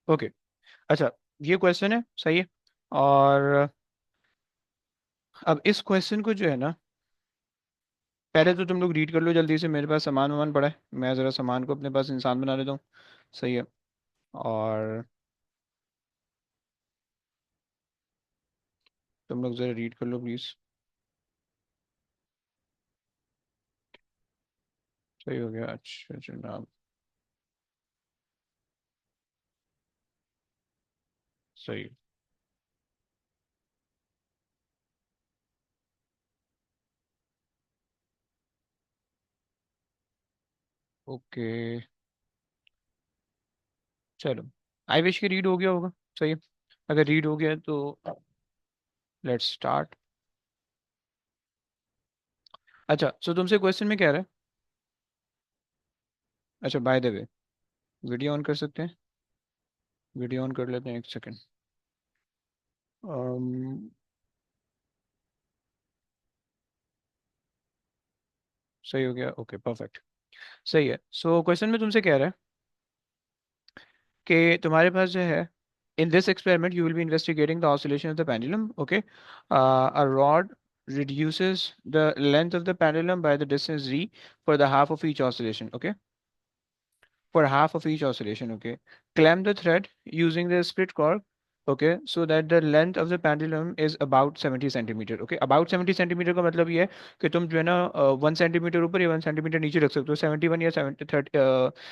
Okay. अच्छा, ये question है, सही है। और अब इस क्वेश्चन को जो है ना, पहले तो तुम लोग रीड कर लो जल्दी से। मेरे पास सामान वामान पड़ा है, मैं ज़रा सामान को अपने पास इंसान बना लेता हूँ। सही है। और तुम लोग ज़रा रीड कर लो प्लीज़। सही हो गया, अच्छा जनाब। सही। ओके, चलो। आई विश के रीड हो गया होगा। सही है। अगर रीड हो गया है तो लेट्स स्टार्ट। अच्छा, सो तुमसे क्वेश्चन में कह रहा है। अच्छा, by the way, video on कर सकते हैं? वीडियो ऑन कर लेते हैं, एक सेकंड। um, सही हो गया, ओके परफेक्ट। सही है। सो क्वेश्चन में तुमसे कह रहा है कि तुम्हारे पास जो है, in this experiment you will be investigating the oscillation of the pendulum, okay. A rod reduces the length of the pendulum by the distance d for the half of each oscillation, okay. For half of each oscillation, okay. Clamp the thread using the split cork, okay, so that the length of the pendulum is about 70 centimetre, okay. About 70 centimetre का मतलब ये है कि तुम जो है ना 1 centimetre ऊपर या 1 सेंटीमीटर नीचे रख सकते हो, 71 या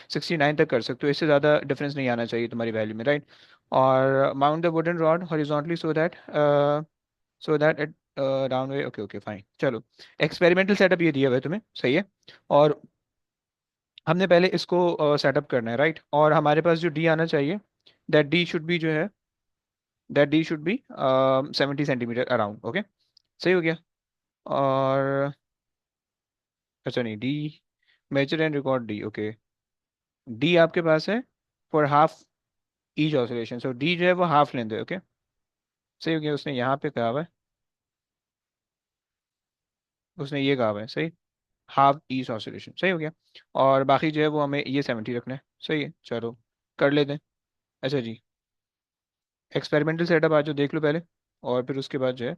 69 तक कर सकते हो। इससे ज़्यादा डिफरेंस नहीं आना चाहिए तुम्हारी वैल्यू में, राइट। और mount the wooden rod horizontally so that it round way, okay okay fine, चलो। एक्सपेरिमेंटल सेटअप ये दिया हुआ है तुम्हें, सही है। और हमने पहले इसको सेटअप करना है, राइट। और हमारे पास जो डी आना चाहिए, दैट डी शुड बी जो है, that D should be 70 centimetre around, okay. सही हो गया। और अच्छा नहीं, D measure and record D, okay. D आपके पास है for half each oscillation, so D जो है वो हाफ लेंथ है, ओके। सही हो गया। उसने यहाँ पे कहा हुआ है, उसने ये कहा हुआ है, सही। हाफ ईच ऑसिलेशन, सही हो गया। और बाकी जो है वो हमें ये 70 रखना है, सही है, चलो कर लेते हैं। अच्छा जी, एक्सपेरिमेंटल सेटअप आज जो देख लो पहले, और फिर उसके बाद जो है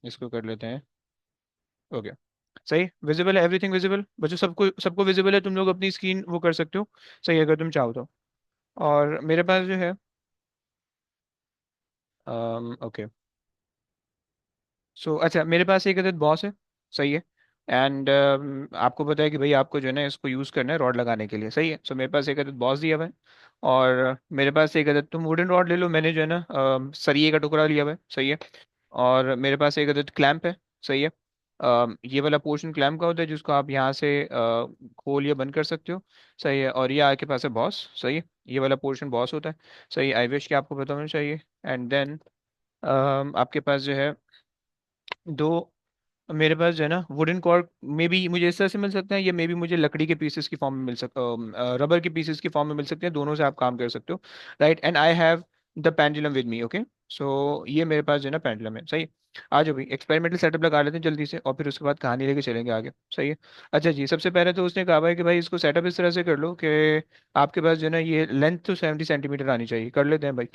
इसको कर लेते हैं। ओके, सही, विजिबल है, एवरीथिंग विजिबल बच्चों, सबको सबको विजिबल है। तुम लोग अपनी स्क्रीन वो कर सकते हो, सही, अगर तुम चाहो तो। और मेरे पास जो है, ओके। सो अच्छा, मेरे पास एक अदद बॉस है, सही है। एंड आपको पता है कि भाई आपको जो है ना इसको यूज़ करना है रॉड लगाने के लिए, सही है। सो मेरे पास एक अदद बॉस दिया हुआ है। और मेरे पास एक अदद, तुम वुडन रॉड ले लो, मैंने जो है ना सरिये का टुकड़ा लिया हुआ है, सही है। और मेरे पास एक अदद क्लैंप है, सही है। ये वाला पोर्शन क्लैंप का होता है जिसको आप यहाँ से खोल या बंद कर सकते हो, सही है। और ये आपके पास है बॉस, सही है। ये वाला पोर्शन बॉस होता है, सही। आई विश कि आपको पता होना चाहिए। एंड देन आपके पास जो है दो, मेरे पास जो है ना वुडन कॉर्क, मे बी मुझे इस तरह से मिल सकते हैं, या मे बी मुझे लकड़ी के पीसेस की फॉर्म में मिल सकता, रबर के पीसेस की फॉर्म में मिल सकते हैं, दोनों से आप काम कर सकते हो, right. And I have the pendulum with me, okay. So ये मेरे पास जो है ना पेंडुलम है, सही। आ जाओ भाई, एक्सपेरिमेंटल सेटअप लगा लेते हैं जल्दी से, और फिर उसके बाद कहानी लेके चलेंगे आगे, सही है। अच्छा जी, सबसे पहले तो उसने कहा है कि भाई इसको सेटअप इस तरह से कर लो कि आपके पास जो है ना ये लेंथ तो 70 सेंटीमीटर आनी चाहिए, कर लेते हैं भाई।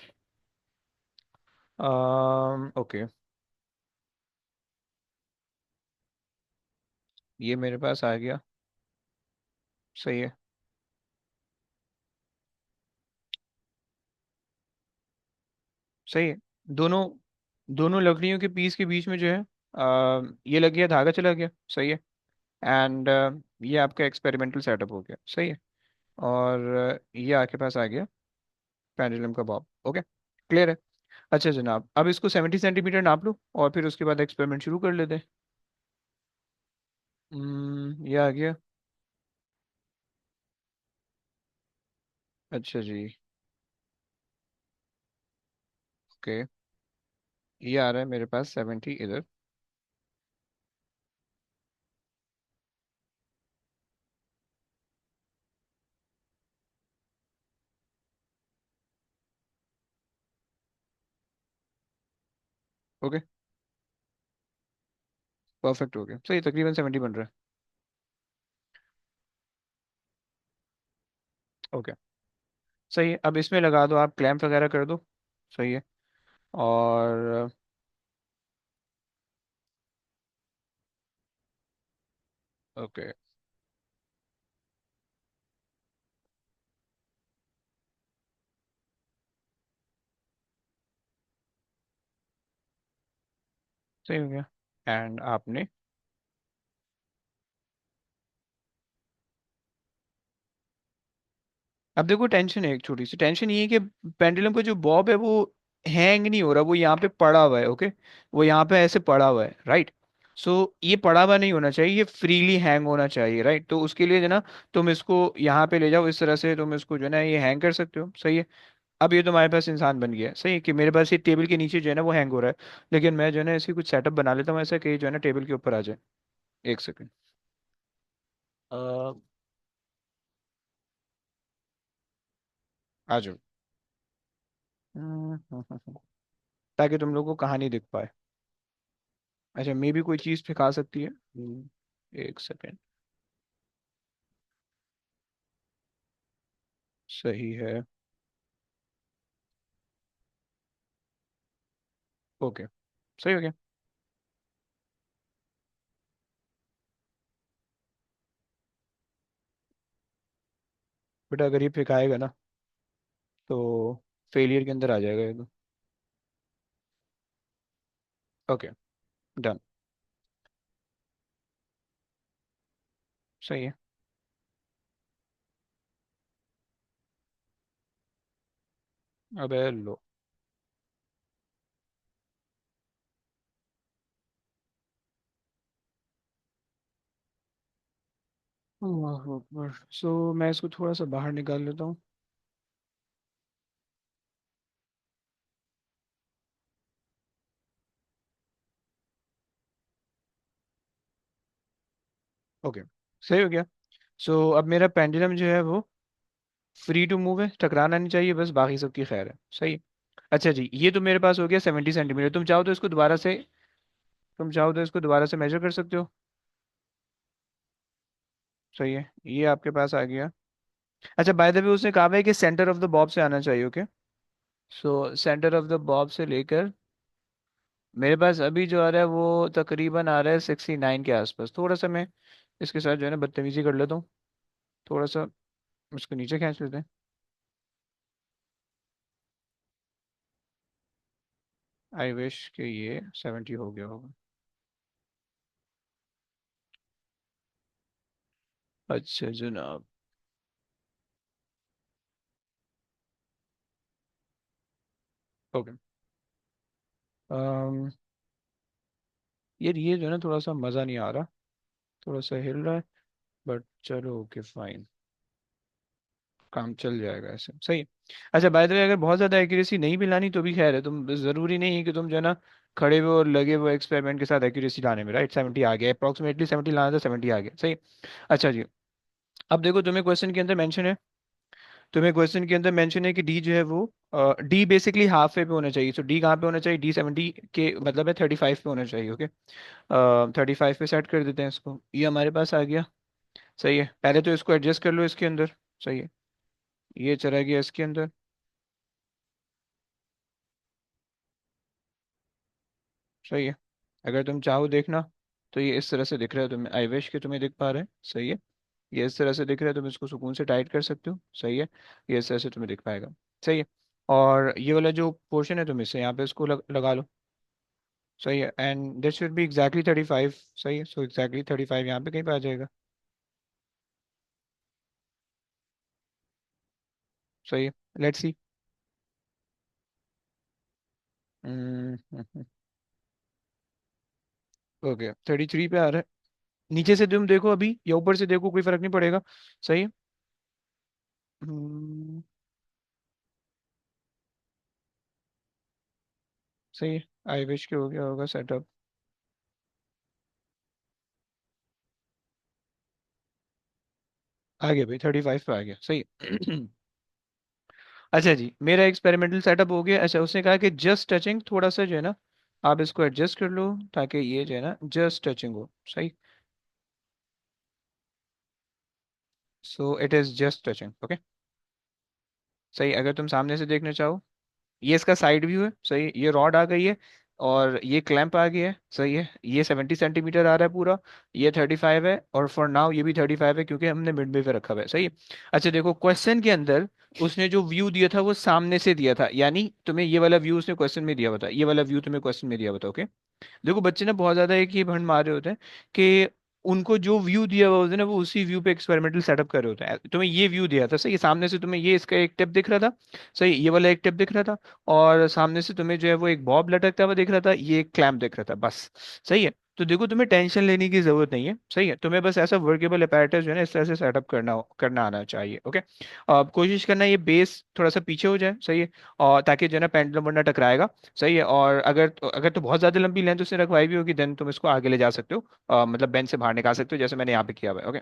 ओके, ये मेरे पास आ गया, सही है। सही है। दोनों दोनों लकड़ियों के पीस के बीच में जो है ये लग गया, धागा चला गया, सही है। एंड ये आपका एक्सपेरिमेंटल सेटअप हो गया, सही है। और ये आपके पास आ गया पेंडुलम का बॉब, ओके, क्लियर है। अच्छा जनाब, अब इसको 70 सेंटीमीटर नाप लो, और फिर उसके बाद एक्सपेरिमेंट शुरू कर लेते हैं। ये आ गया। अच्छा जी, ओके। ये आ रहा है मेरे पास 70 इधर। ओके, परफेक्ट हो गया, सही, तकरीबन 70 बन रहा है। ओके, सही है। अब इसमें लगा दो, आप क्लैंप वगैरह कर दो। सही है। और ओके, सही हो गया। एंड आपने, अब देखो टेंशन है, एक छोटी सी टेंशन ये है कि पेंडुलम का जो बॉब है वो हैंग नहीं हो रहा, वो यहाँ पे पड़ा हुआ है। ओके, वो यहाँ पे ऐसे पड़ा हुआ है, राइट। सो ये पड़ा हुआ नहीं होना चाहिए, ये फ्रीली हैंग होना चाहिए, राइट। तो उसके लिए जो है ना, तुम इसको यहाँ पे ले जाओ, इस तरह से तुम इसको जो है ना ये हैंग कर सकते हो। सही है। अब ये तुम्हारे पास इंसान बन गया है। सही है कि मेरे पास ये टेबल के नीचे जो है ना वो हैंग हो रहा है, लेकिन मैं जो है ना इसकी कुछ सेटअप बना लेता हूँ ऐसा कि ये जो है ना टेबल के ऊपर आ जाए। एक सेकंड। आ जाओ। ताकि तुम लोग को कहानी दिख पाए। अच्छा, मे भी कोई चीज़ फेंका सकती है। एक सेकेंड। सही है। ओके, सही हो गया। बेटा अगर ये फेंकाएगा ना तो फेलियर के अंदर आ जाएगा ये तो। Okay, done. सही है। अबे लो। सो मैं इसको थोड़ा सा बाहर निकाल लेता हूँ। ओके, सही हो गया। सो अब मेरा पेंडुलम जो है वो फ्री टू मूव है, टकराना नहीं चाहिए, बस बाकी सबकी खैर है। सही है। अच्छा जी, ये तो मेरे पास हो गया 70 सेंटीमीटर। तुम चाहो तो इसको दोबारा से, तुम चाहो तो इसको दोबारा से मेजर कर सकते हो। सही है, ये आपके पास आ गया। अच्छा, बाय द वे उसने कहा है कि सेंटर ऑफ द बॉब से आना चाहिए। Okay, so centre of the Bob से लेकर मेरे पास अभी जो आ रहा है वो तकरीबन आ रहा है 69 के आसपास। थोड़ा सा मैं इसके साथ जो है ना बदतमीजी कर लेता हूँ, थोड़ा सा उसको नीचे खींच लेते हैं। आई विश कि ये 70 हो गया होगा। अच्छा जनाब। ओके। um, ये जो है ना थोड़ा सा मज़ा नहीं आ रहा, थोड़ा सा हिल रहा है, बट चलो ओके फाइन, काम चल जाएगा ऐसे। सही है। अच्छा, बाय द वे अगर बहुत ज़्यादा एक्यूरेसी नहीं भी लानी तो भी खैर है, तुम ज़रूरी नहीं है कि तुम जो है ना खड़े हुए और लगे हुए एक्सपेरिमेंट के साथ एक्यूरेसी लाने में, राइट। 70 आ गया, अप्रॉक्सीमेटली 70 लाना था, 70 आ गया। सही। अच्छा जी, अब देखो तुम्हें क्वेश्चन के अंदर मेंशन है, तुम्हें क्वेश्चन के अंदर मेंशन है कि डी जो है वो डी बेसिकली हाफ वे पे होना चाहिए। सो डी कहाँ पे होना चाहिए, डी 70 के मतलब है 35 पे होना चाहिए। ओके, 35 पे सेट कर देते हैं इसको, ये हमारे पास आ गया। सही है, पहले तो इसको एडजस्ट कर लो इसके अंदर। सही है, ये चला गया इसके अंदर। सही है। अगर तुम चाहो देखना तो ये इस तरह से दिख रहा है तुम्हें, आई विश कि तुम्हें दिख पा रहा है। सही है, ये इस तरह से दिख रहा है, तुम इसको सुकून से टाइट कर सकते हो। सही है, ये इस तरह से तुम्हें दिख पाएगा। सही है। और ये वाला जो पोर्शन है तुम इससे यहाँ पे इसको लगा लो। सही है, and this should be exactly 35। सही है, सो एग्जैक्टली 35 यहाँ पे कहीं पे आ जाएगा। सही है, लेट्स सी। ओके, 33 पे आ रहा है। नीचे से तुम देखो अभी या ऊपर से देखो, कोई फर्क नहीं पड़ेगा। सही है। हम्म, सही है। आई विश के हो गया होगा सेटअप। आ गया भाई, 35 पे आ गया। सही है। अच्छा जी, मेरा एक्सपेरिमेंटल सेटअप हो गया। अच्छा, उसने कहा कि जस्ट टचिंग, थोड़ा सा जो है ना आप इसको एडजस्ट कर लो ताकि ये जो है ना जस्ट टचिंग हो। सही। So it is just touching. Okay. सही, अगर तुम सामने से देखना चाहो, ये इसका साइड व्यू है, सही, ये रॉड आ गई है, और ये क्लैंप आ गया है, सही है, ये 70 सेंटीमीटर आ रहा है पूरा, ये 35 है, और फॉर नाउ ये भी 35 है क्योंकि हमने मिड में पे रखा हुआ है, सही है। अच्छा देखो, क्वेश्चन के अंदर उसने जो व्यू दिया था वो सामने से दिया था, यानी तुम्हें ये वाला व्यू उसने क्वेश्चन में दिया हुआ था, ये वाला व्यू तुम्हें क्वेश्चन में दिया हुआ था, ओके। देखो बच्चे ना बहुत ज्यादा एक ही भंड मार रहे होते हैं कि उनको जो व्यू दिया हुआ होता है ना, वो उसी व्यू पे एक्सपेरिमेंटल सेटअप कर रहे होते हैं। तुम्हें ये व्यू दिया था, सही, सामने से तुम्हें ये इसका एक टिप दिख रहा था, सही, ये वाला एक टिप दिख रहा था, और सामने से तुम्हें जो है वो एक बॉब लटकता हुआ दिख रहा था, ये एक क्लैंप दिख रहा था, बस। सही है। तो देखो तुम्हें टेंशन लेने की जरूरत नहीं है, सही है, तुम्हें बस ऐसा वर्केबल अपैरेटस जो है ना इस तरह से सेटअप करना आना चाहिए, ओके। कोशिश करना ये बेस थोड़ा सा पीछे हो जाए, सही है, और ताकि जो है ना पेंडुलम वरना टकराएगा, सही है। और अगर तो बहुत ज्यादा लंबी लेंथ उसने रखवाई भी होगी, देन तुम इसको आगे ले जा सकते हो, मतलब बेंच से बाहर निकाल सकते हो, जैसे मैंने यहाँ पे किया हुआ है, ओके।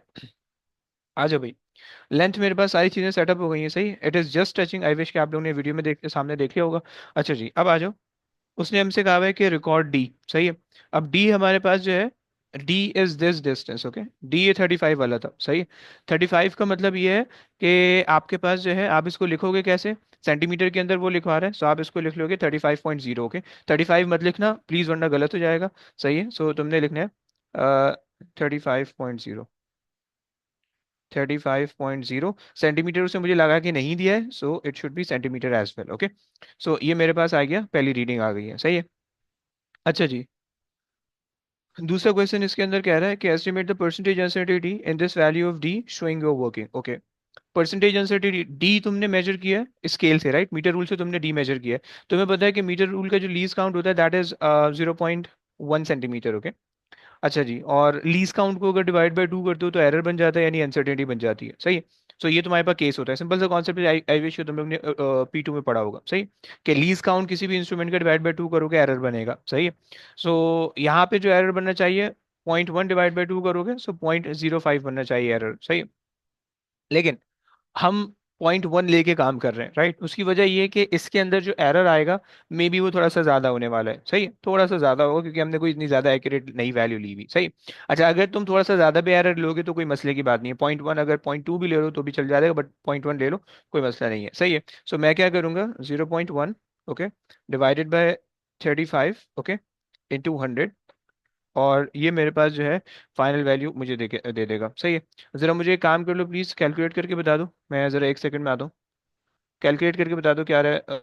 आ जाओ भाई। लेंथ मेरे पास सारी चीजें सेटअप हो गई हैं, सही, it is just touching, I wish कि आप लोगों ने वीडियो में देख सामने देख लिया होगा। अच्छा जी, अब आ जाओ। उसने हमसे कहा हुआ है कि रिकॉर्ड डी, सही है। अब डी हमारे पास जो है, D is this distance, okay. D ये 35 वाला था, सही है। 35 का मतलब ये है कि आपके पास जो है, आप इसको लिखोगे कैसे, सेंटीमीटर के अंदर वो लिखवा रहा है, सो आप इसको लिख लोगे 35.0, ओके। 35 मत लिखना प्लीज, वरना गलत हो जाएगा, सही है। सो तुमने लिखना है 35.0, 35.0 सेंटीमीटर, उसने मुझे लगा कि नहीं दिया है, so it should be centimetre as well, okay. So ये मेरे पास आ गया, पहली रीडिंग आ गई है, सही है। अच्छा जी, दूसरा क्वेश्चन इसके अंदर कह रहा है कि estimate the percentage uncertainty in this value of D showing your working, okay. Percentage uncertainty D तुमने मेजर किया है स्केल से, राइट, मीटर रूल से तुमने डी मेजर किया है। तुम्हें पता है कि मीटर रूल का जो लीज काउंट होता है दैट इज 0.1 सेंटीमीटर, ओके। अच्छा जी, और लीज काउंट को अगर डिवाइड बाय टू करते हो तो एरर बन जाता है, यानी अनसर्टेनिटी बन जाती है, सही है। सो ये तुम्हारे पास केस होता है, सिंपल सा कॉन्सेप्ट है, आई विश तुम लोग ने P2 में पढ़ा होगा, सही, कि लीज काउंट किसी भी इंस्ट्रूमेंट का डिवाइड बाय टू करोगे एरर बनेगा, सही है। सो यहाँ पे जो एरर बनना चाहिए, 0.1 डिवाइड बाय टू करोगे, सो 0.05 बनना चाहिए एरर, सही है। लेकिन हम 0.1 लेके काम कर रहे हैं, राइट, उसकी वजह ये है कि इसके अंदर जो एरर आएगा मे बी वो थोड़ा सा ज्यादा होने वाला है, सही है, थोड़ा सा ज्यादा होगा क्योंकि हमने कोई इतनी ज्यादा एक्यूरेट नई वैल्यू ली हुई, सही। अच्छा, अगर तुम थोड़ा सा ज्यादा भी एरर लोगे तो कोई मसले की बात नहीं है, 0.1, अगर 0.2 भी ले लो तो भी चल जाएगा, बट 0.1 ले लो, कोई मसला नहीं है, सही है। सो मैं क्या करूंगा, 0.1, okay, divided by 35, okay, into 100, और ये मेरे पास जो है फाइनल वैल्यू मुझे दे देगा, सही है। ज़रा मुझे एक काम कर लो प्लीज़, कैलकुलेट करके बता दो, मैं ज़रा एक सेकंड में आता हूँ, कैलकुलेट करके बता दो क्या रहा है।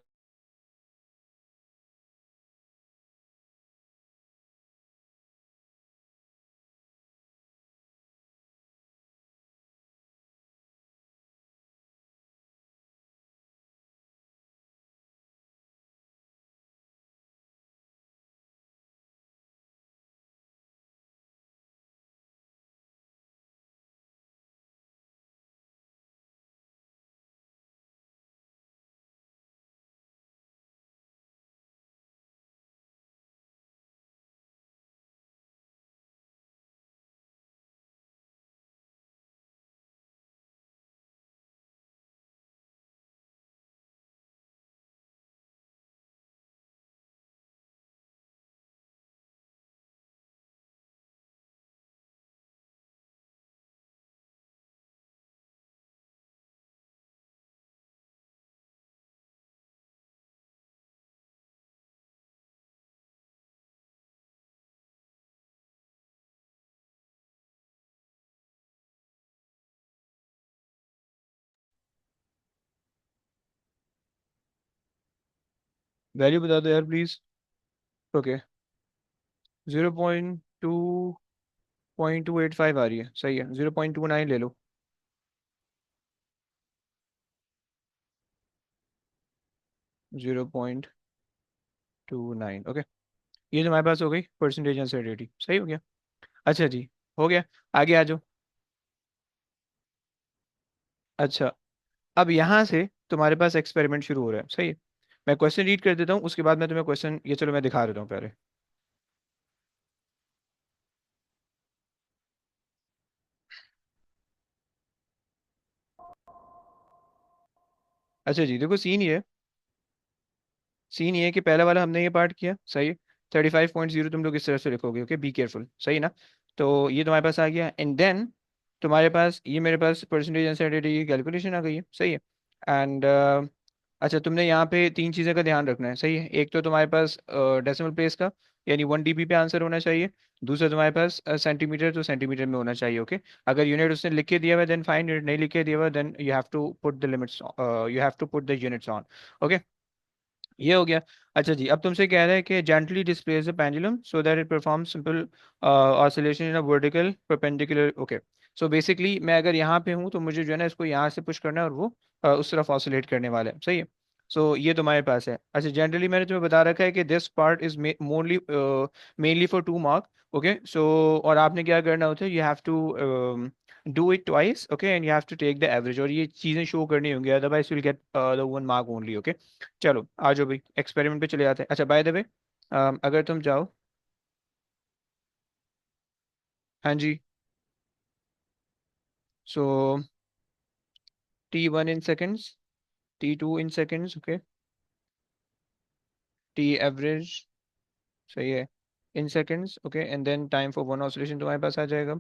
वैल्यू बता दो यार प्लीज़। ओके, 0.2.285 आ रही है, सही है, 0.29 ले लो। 0.29, ओके। ये तो हमारे पास हो गई परसेंटेज अनसर्टेनिटी, सही हो गया। अच्छा जी, हो गया, आगे आ जाओ। अच्छा, अब यहाँ से तुम्हारे पास एक्सपेरिमेंट शुरू हो रहा है, सही है। मैं क्वेश्चन रीड कर देता हूँ, उसके बाद मैं तुम्हें क्वेश्चन, ये चलो मैं दिखा देता हूँ पहले। अच्छा जी, देखो सीन ये है कि पहला वाला हमने ये पार्ट किया, सही है। 35.0 तुम लोग इस तरह से लिखोगे, ओके, बी केयरफुल, सही ना। तो ये तुम्हारे पास आ गया, एंड देन तुम्हारे पास ये मेरे पास परसेंटेज अनसर्टेनिटी की कैलकुलेशन आ गई है, सही है। एंड अच्छा, तुमने यहाँ पे तीन चीज़ें का ध्यान रखना है, सही है। एक तो तुम्हारे पास डेसिमल प्लेस का, यानी 1 dB पे आंसर होना चाहिए। दूसरा तुम्हारे पास सेंटीमीटर, तो सेंटीमीटर में होना चाहिए, ओके। अगर यूनिट उसने लिख के दिया हुआ देन फाइन, यूनिट नहीं लिख के दिया हुआ then you have to put the limits, you have to put the units on, okay. ये हो गया। अच्छा जी, अब तुमसे कह रहा है कि gently displace the pendulum so that it perform simple oscillation in a vertical perpendicular, okay. So basically मैं अगर यहाँ पे हूँ तो मुझे जो है ना इसको यहाँ से पुश करना है और वो उस तरफ ऑसिलेट करने वाला है, सही है। सो ये तुम्हारे पास है। अच्छा, जनरली मैंने तुम्हें बता रखा है कि this part is morally mainly for 2 mark, okay. So और आपने क्या करना होता है, you have to do it twice, okay, and you have to take the average, और ये चीज़ें शो करनी होंगी, otherwise you will get the 1 mark only, okay. चलो आ जाओ भाई, एक्सपेरिमेंट पे चले जाते हैं। अच्छा, बाय द वे, अगर तुम जाओ, हाँ जी। So T1 in seconds, T2 in seconds, okay, T average, सही है, in seconds, okay, and then time for one oscillation तुम्हारे पास आ जाएगा।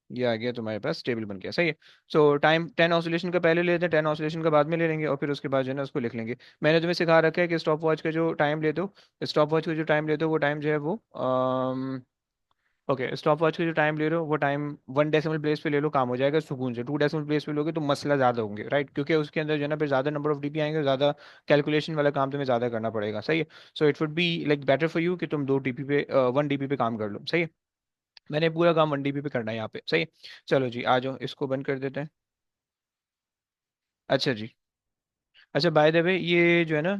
ये आ गया तुम्हारे पास, टेबल बन गया, सही है। सो टाइम 10 ऑसिलेशन का पहले ले लेते हैं, 10 ऑसिलेशन का बाद में ले लेंगे, और फिर उसके बाद जो है ना उसको लिख लेंगे। मैंने तुम्हें सिखा रखा है कि स्टॉप वॉच का जो टाइम लेते हो, स्टॉप वॉच का जो टाइम लेते हो वो टाइम जो है वो, ओके, स्टॉप वॉच का जो टाइम ले रहे हो वो टाइम 1 डेसिमल प्लेस पे ले लो, काम हो जाएगा सुकून से। 2 डेसिमल प्लेस पे लोगे तो मसला ज़्यादा होंगे, राइट, क्योंकि उसके अंदर जो है ना फिर ज़्यादा नंबर ऑफ डीपी आएंगे, ज़्यादा कैलकुलेशन वाला काम तुम्हें ज़्यादा करना पड़ेगा, सही है। So it would be like better for you कि तुम 2 डीपी पे 1 डीपी पे काम कर लो, सही है। मैंने पूरा काम 1 डीपी पे करना है यहाँ पे, सही है। चलो जी, आ जाओ, इसको बंद कर देते हैं। अच्छा जी। अच्छा, बाय द वे, ये जो है ना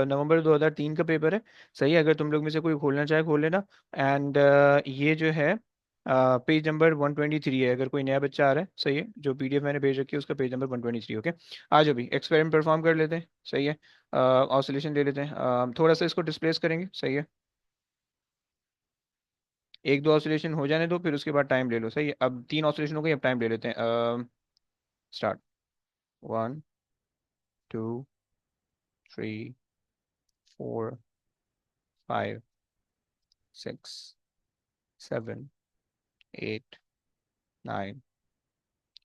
नवंबर 2003 का पेपर है, सही है। अगर तुम लोग में से कोई खोलना चाहे खोल लेना। एंड ये जो है पेज नंबर 123 है, अगर कोई नया बच्चा आ रहा है, सही है, जो पीडीएफ मैंने भेज रखी है उसका पेज नंबर 123, ओके। आ जाओ भी, एक्सपेरिमेंट परफॉर्म कर लेते हैं, सही है। ऑसिलेशन ले लेते हैं, थोड़ा सा इसको डिस्प्लेस करेंगे, सही है। एक दो ऑसिलेशन हो जाने दो, फिर उसके बाद टाइम ले लो, सही है। अब 3 ऑसिलेशन हो गई, अब टाइम ले लेते हैं। Start. 1 2 3 4 5 6 7 8 9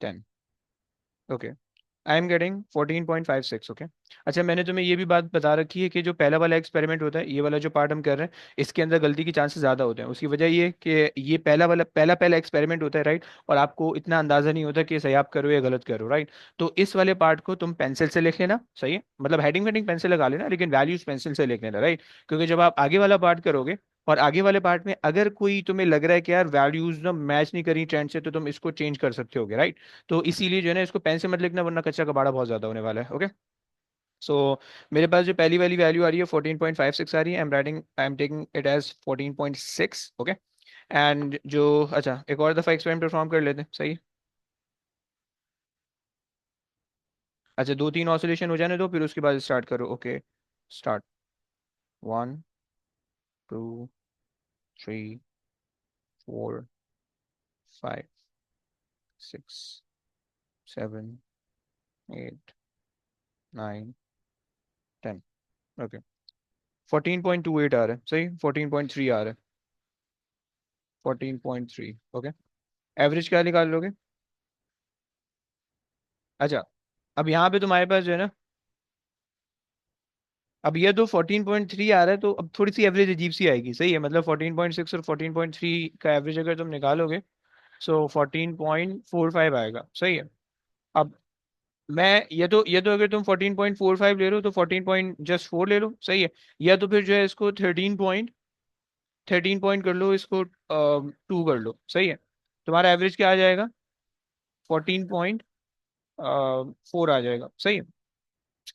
10, okay. I am getting 14.56, okay. अच्छा, मैंने तुम्हें ये भी बात बता रखी है कि जो पहला वाला एक्सपेरिमेंट होता है, ये वाला जो पार्ट हम कर रहे हैं, इसके अंदर गलती के चांसेस ज़्यादा होते हैं। उसकी वजह ये कि ये पहला वाला पहला पहला एक्सपेरिमेंट होता है, राइट, और आपको इतना अंदाजा नहीं होता कि सही आप करो या गलत करो, राइट। तो इस वाले पार्ट को तुम पेंसिल से लिख लेना, सही है, मतलब हेडिंग वेडिंग पेंसिल लगा लेना, लेकिन वैल्यूज पेंसिल से लिख लेना, राइट। क्योंकि जब आप आगे वाला पार्ट करोगे, और आगे वाले पार्ट में अगर कोई तुम्हें लग रहा है कि यार वैल्यूज ना मैच नहीं करी ट्रेंड से, तो तुम इसको चेंज कर सकते होगे, राइट। तो इसीलिए जो है ना इसको पेन से मत लिखना, वरना कच्चा कबाड़ा बहुत ज्यादा होने वाला है, ओके। सो मेरे पास जो पहली वाली वैल्यू आ रही है 14.56 आ रही है, I am taking it as 14.6, okay. And जो, अच्छा, एक और दफा एक्सपेरिमेंट परफॉर्म कर लेते हैं, सही है। अच्छा, 2 3 ऑसिलेशन हो जाने दो, फिर उसके बाद स्टार्ट करो, ओके। स्टार्ट। 1 2 3 4 5 6 7 8 9 10, ओके। 14.28 आ रहा है, सही, 14.3 आ रहा है, 14.3, ओके। एवरेज क्या निकाल लोगे? अच्छा, अब यहाँ पे तुम्हारे पास जो है ना, अब ये तो 14.3 आ रहा है, तो अब थोड़ी सी एवरेज अजीब सी आएगी, सही है, मतलब 14.6 और 14.3 का एवरेज अगर तुम निकालोगे, सो 14.45 आएगा, सही है। अब मैं, ये तो अगर तुम 14.45 ले लो तो 14 पॉइंट जस्ट 4 ले लो, सही है। या तो फिर जो है इसको 13 पॉइंट कर लो, इसको 2 कर लो, सही है। तुम्हारा एवरेज क्या आ जाएगा? 14.4 आ जाएगा, सही है।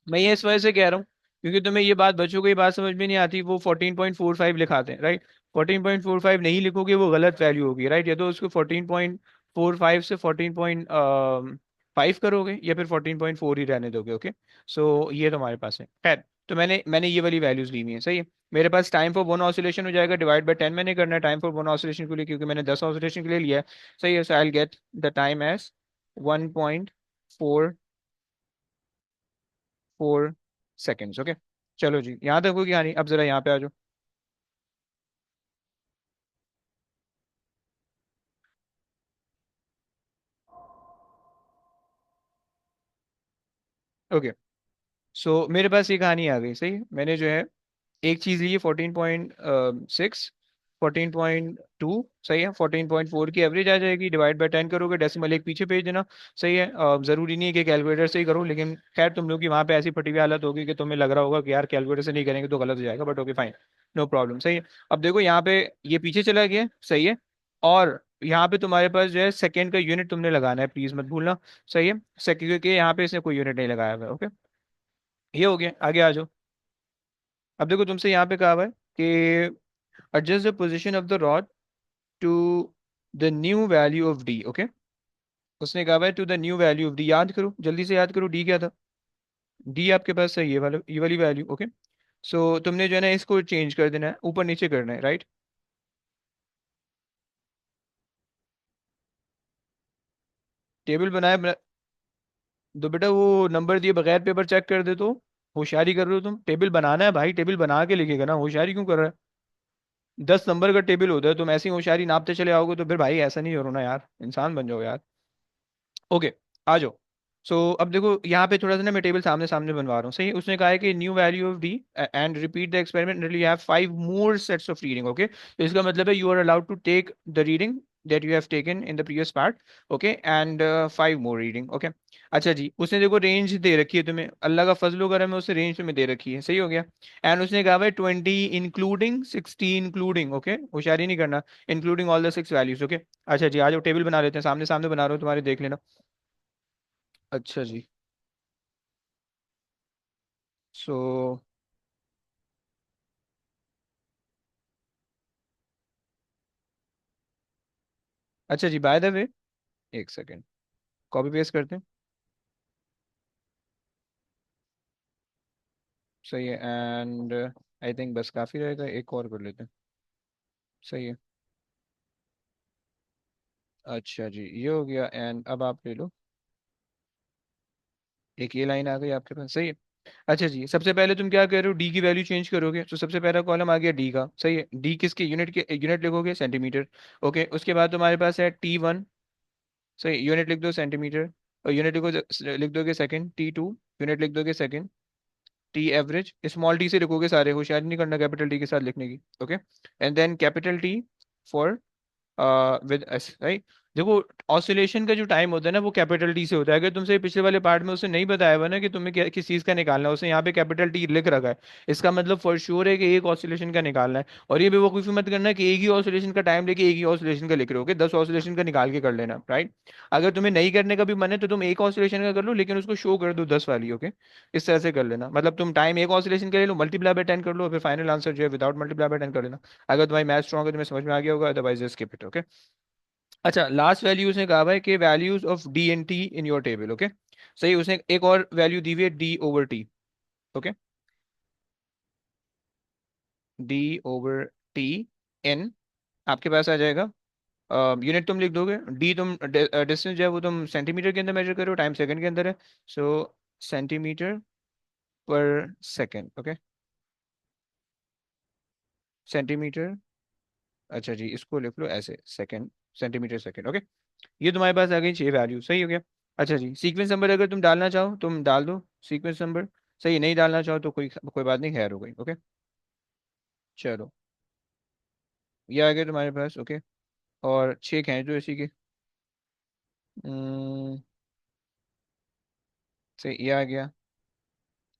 मैं ये इस वजह से कह रहा हूँ क्योंकि तुम्हें ये बात, बच्चों को ये बात समझ में नहीं आती, वो 14.45 लिखाते हैं, राइट। 14.45 नहीं लिखोगे वो गलत वैल्यू होगी, राइट। या तो उसको 14.45 से 14.5 करोगे, या फिर 14.4 ही रहने दोगे, ओके। सो ये तुम्हारे पास है, खैर। तो मैंने मैंने ये वाली वैल्यूज ली हुई है, सही है। मेरे पास टाइम फॉर वन ऑसिलेशन हो जाएगा, डिवाइड बाय 10 मैंने करना है टाइम फॉर वन ऑसिलेशन के लिए, क्योंकि मैंने 10 ऑसिलेशन के लिए लिया है, सही है। So I will get the time as 1.44 seconds, okay. चलो जी, यहाँ तक होगी कहानी, अब जरा यहाँ पे आ जाओ। ओके, सो मेरे पास ये कहानी आ गई, सही है? मैंने जो है एक चीज ली है 14.6, 14.2, सही है? 14.4 की एवरेज आ जाएगी, डिवाइड बाय 10 करोगे, डेसिमल एक पीछे भेज देना, सही है? जरूरी नहीं है कि कैलकुलेटर से ही करो, लेकिन खैर तुम लोग की वहां पे ऐसी फटी हुई हालत होगी कि तुम्हें लग रहा होगा कि यार कैलकुलेटर से नहीं करेंगे तो गलत हो जाएगा, but okay fine, no problem, सही है? अब देखो यहाँ पे ये पीछे चला गया, सही है? और यहाँ पे तुम्हारे पास जो है सेकंड का यूनिट तुमने लगाना है, प्लीज मत भूलना, सही है? सेकंड के यहाँ पे इसने कोई यूनिट नहीं लगाया हुआ है, ओके? ये हो गया, आगे आ जाओ। अब देखो तुमसे यहाँ पे कहा हुआ है कि adjust the position of the rod to the new value of D, okay? उसने कहा है to the new value of D, याद करो, जल्दी से याद करो, डी क्या था? डी आपके पास है ये वाली वैल्यू, ओके? सो तुमने जो है ना इसको चेंज कर देना है, ऊपर नीचे करना है, राइट? टेबल तो बेटा वो नंबर दिए बगैर पेपर चेक कर दे तो होशियारी कर रहे हो तुम? टेबल बनाना है भाई, टेबल बना के लिखेगा ना, होशियारी क्यों कर रहा है? 10 नंबर का टेबल होता है, तुम ऐसी होशियारी नापते चले आओगे तो फिर भाई ऐसा नहीं करो ना यार, इंसान बन जाओ यार। ओके, आ जाओ। सो अब देखो यहाँ पे थोड़ा सा ना मैं टेबल सामने सामने बनवा रहा हूँ, सही? उसने कहा है कि new value of D and repeat the experiment until you have 5 more sets of reading, okay? तो इसका मतलब है you are allowed to take the reading that you have taken in the previous part, okay, and 5 more reading, okay? अच्छा जी, उसने देखो range दे रखी है तुम्हें, अल्लाह का फजल करम है, उसने रेंज तुम्हें दे रखी है, सही हो गया? एंड उसने कहा भाई 20 इंक्लूडिंग 60 इंक्लूडिंग, ओके? होशियारी नहीं करना, including all the 6 values, okay? अच्छा जी, आज टेबल बना लेते हैं, सामने सामने बना रहा हूँ तुम्हारे, देख लेना। अच्छा जी। सो अच्छा जी, बाय द वे, एक सेकेंड, कॉपी पेस्ट करते हैं, सही है? एंड आई थिंक बस काफ़ी रहेगा, एक और कर लेते हैं, सही है? अच्छा जी, ये हो गया, एंड अब आप ले लो, एक ये लाइन आ गई आपके पास, सही है? अच्छा जी, सबसे पहले तुम क्या कर रहे हो, डी की वैल्यू चेंज करोगे, तो सबसे पहला कॉलम आ गया डी का, सही है? डी किसके यूनिट के, यूनिट लिखोगे सेंटीमीटर, ओके? उसके बाद तुम्हारे पास है T1, सही, यूनिट लिख दो सेंटीमीटर, और यूनिट लिखो, लिख दोगे सेकंड, T2, यूनिट लिख दोगे second, T average small T से लिखोगे सारे, होशियारी नहीं करना कैपिटल टी के साथ लिखने की, okay? And then capital T for with S, right? देखो ऑसिलेशन का जो टाइम होता है ना वो कैपिटल टी से होता है, अगर तुमसे पिछले वाले पार्ट में उसने नहीं बताया हुआ ना कि तुम्हें किस चीज़ का निकालना है, उसने यहाँ पे कैपिटल टी लिख रखा है, इसका मतलब फॉर श्योर है कि एक ऑसिलेशन का निकालना है। और ये बेवकूफ़ी मत करना कि एक ही ऑसिलेशन का टाइम लेके एक ही ऑसिलेशन का लिख रहे हो, कि 10 ऑसिलेशन का निकाल के कर लेना, राइट? अगर तुम्हें नहीं करने का भी मन है तो तुम एक ऑसिलेशन का कर लो, लेकिन उसको शो कर दो 10 वाली, ओके? इस तरह से कर लेना, मतलब तुम टाइम एक ऑसिलेशन का ले लो, मल्टीप्लाई बाय 10 कर लो, फिर फाइनल आंसर जो है विदाउट मल्टीप्लाई बाय 10 कर लेना। अगर तुम्हारी मैथ स्ट्रॉन्ग है, तुम्हें समझ में आ गया होगा, अदरवाइज स्किप इट, ओके? अच्छा, लास्ट वैल्यू उसने कहा है कि values of D and T in your table, okay? सही, उसने एक और वैल्यू दी हुई है, D over T, okay? D over T N आपके पास आ जाएगा, यूनिट तुम लिख दोगे, डी तुम डिस्टेंस जो है वो तुम सेंटीमीटर के अंदर मेजर करो, टाइम सेकंड के अंदर है, सो सेंटीमीटर पर सेकंड, ओके? सेंटीमीटर, अच्छा जी, इसको लिख लो ऐसे, सेकंड, सेंटीमीटर सेकंड, ओके? ये तुम्हारे पास आ गई 6 वैल्यू, सही हो गया? अच्छा जी, सीक्वेंस नंबर अगर तुम डालना चाहो तुम डाल दो, सीक्वेंस नंबर, सही, नहीं डालना चाहो तो कोई कोई बात नहीं, खैर हो गई, ओके? चलो, ये आ गया तुम्हारे पास, ओके? और 6 जो इसी के, हम्म, सही, ये आ गया,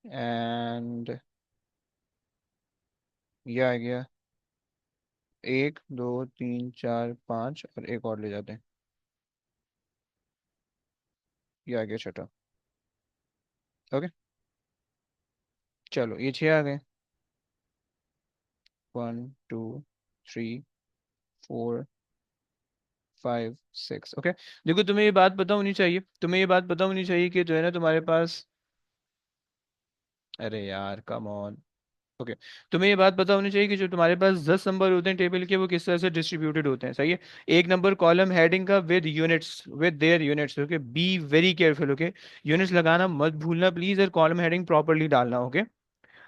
एंड ये आ गया, 1 2 3 4 5, और एक और ले जाते हैं, ये आ गया छठा, ओके? चलो, ये 6 आ गए, 1 2 3 4 5 6, ओके? देखो तुम्हें ये बात पता होनी चाहिए, तुम्हें ये बात पता होनी चाहिए कि जो है ना तुम्हारे पास, अरे यार कम ऑन, ओके? तुम्हें ये बात पता होनी चाहिए कि जो तुम्हारे पास 10 नंबर होते हैं टेबल के वो किस तरह से डिस्ट्रीब्यूटेड होते हैं, सही है? एक नंबर कॉलम हेडिंग का with units, with their units, okay? Be very careful, okay? Units लगाना मत भूलना प्लीज, और कॉलम हेडिंग प्रॉपरली डालना, ओके?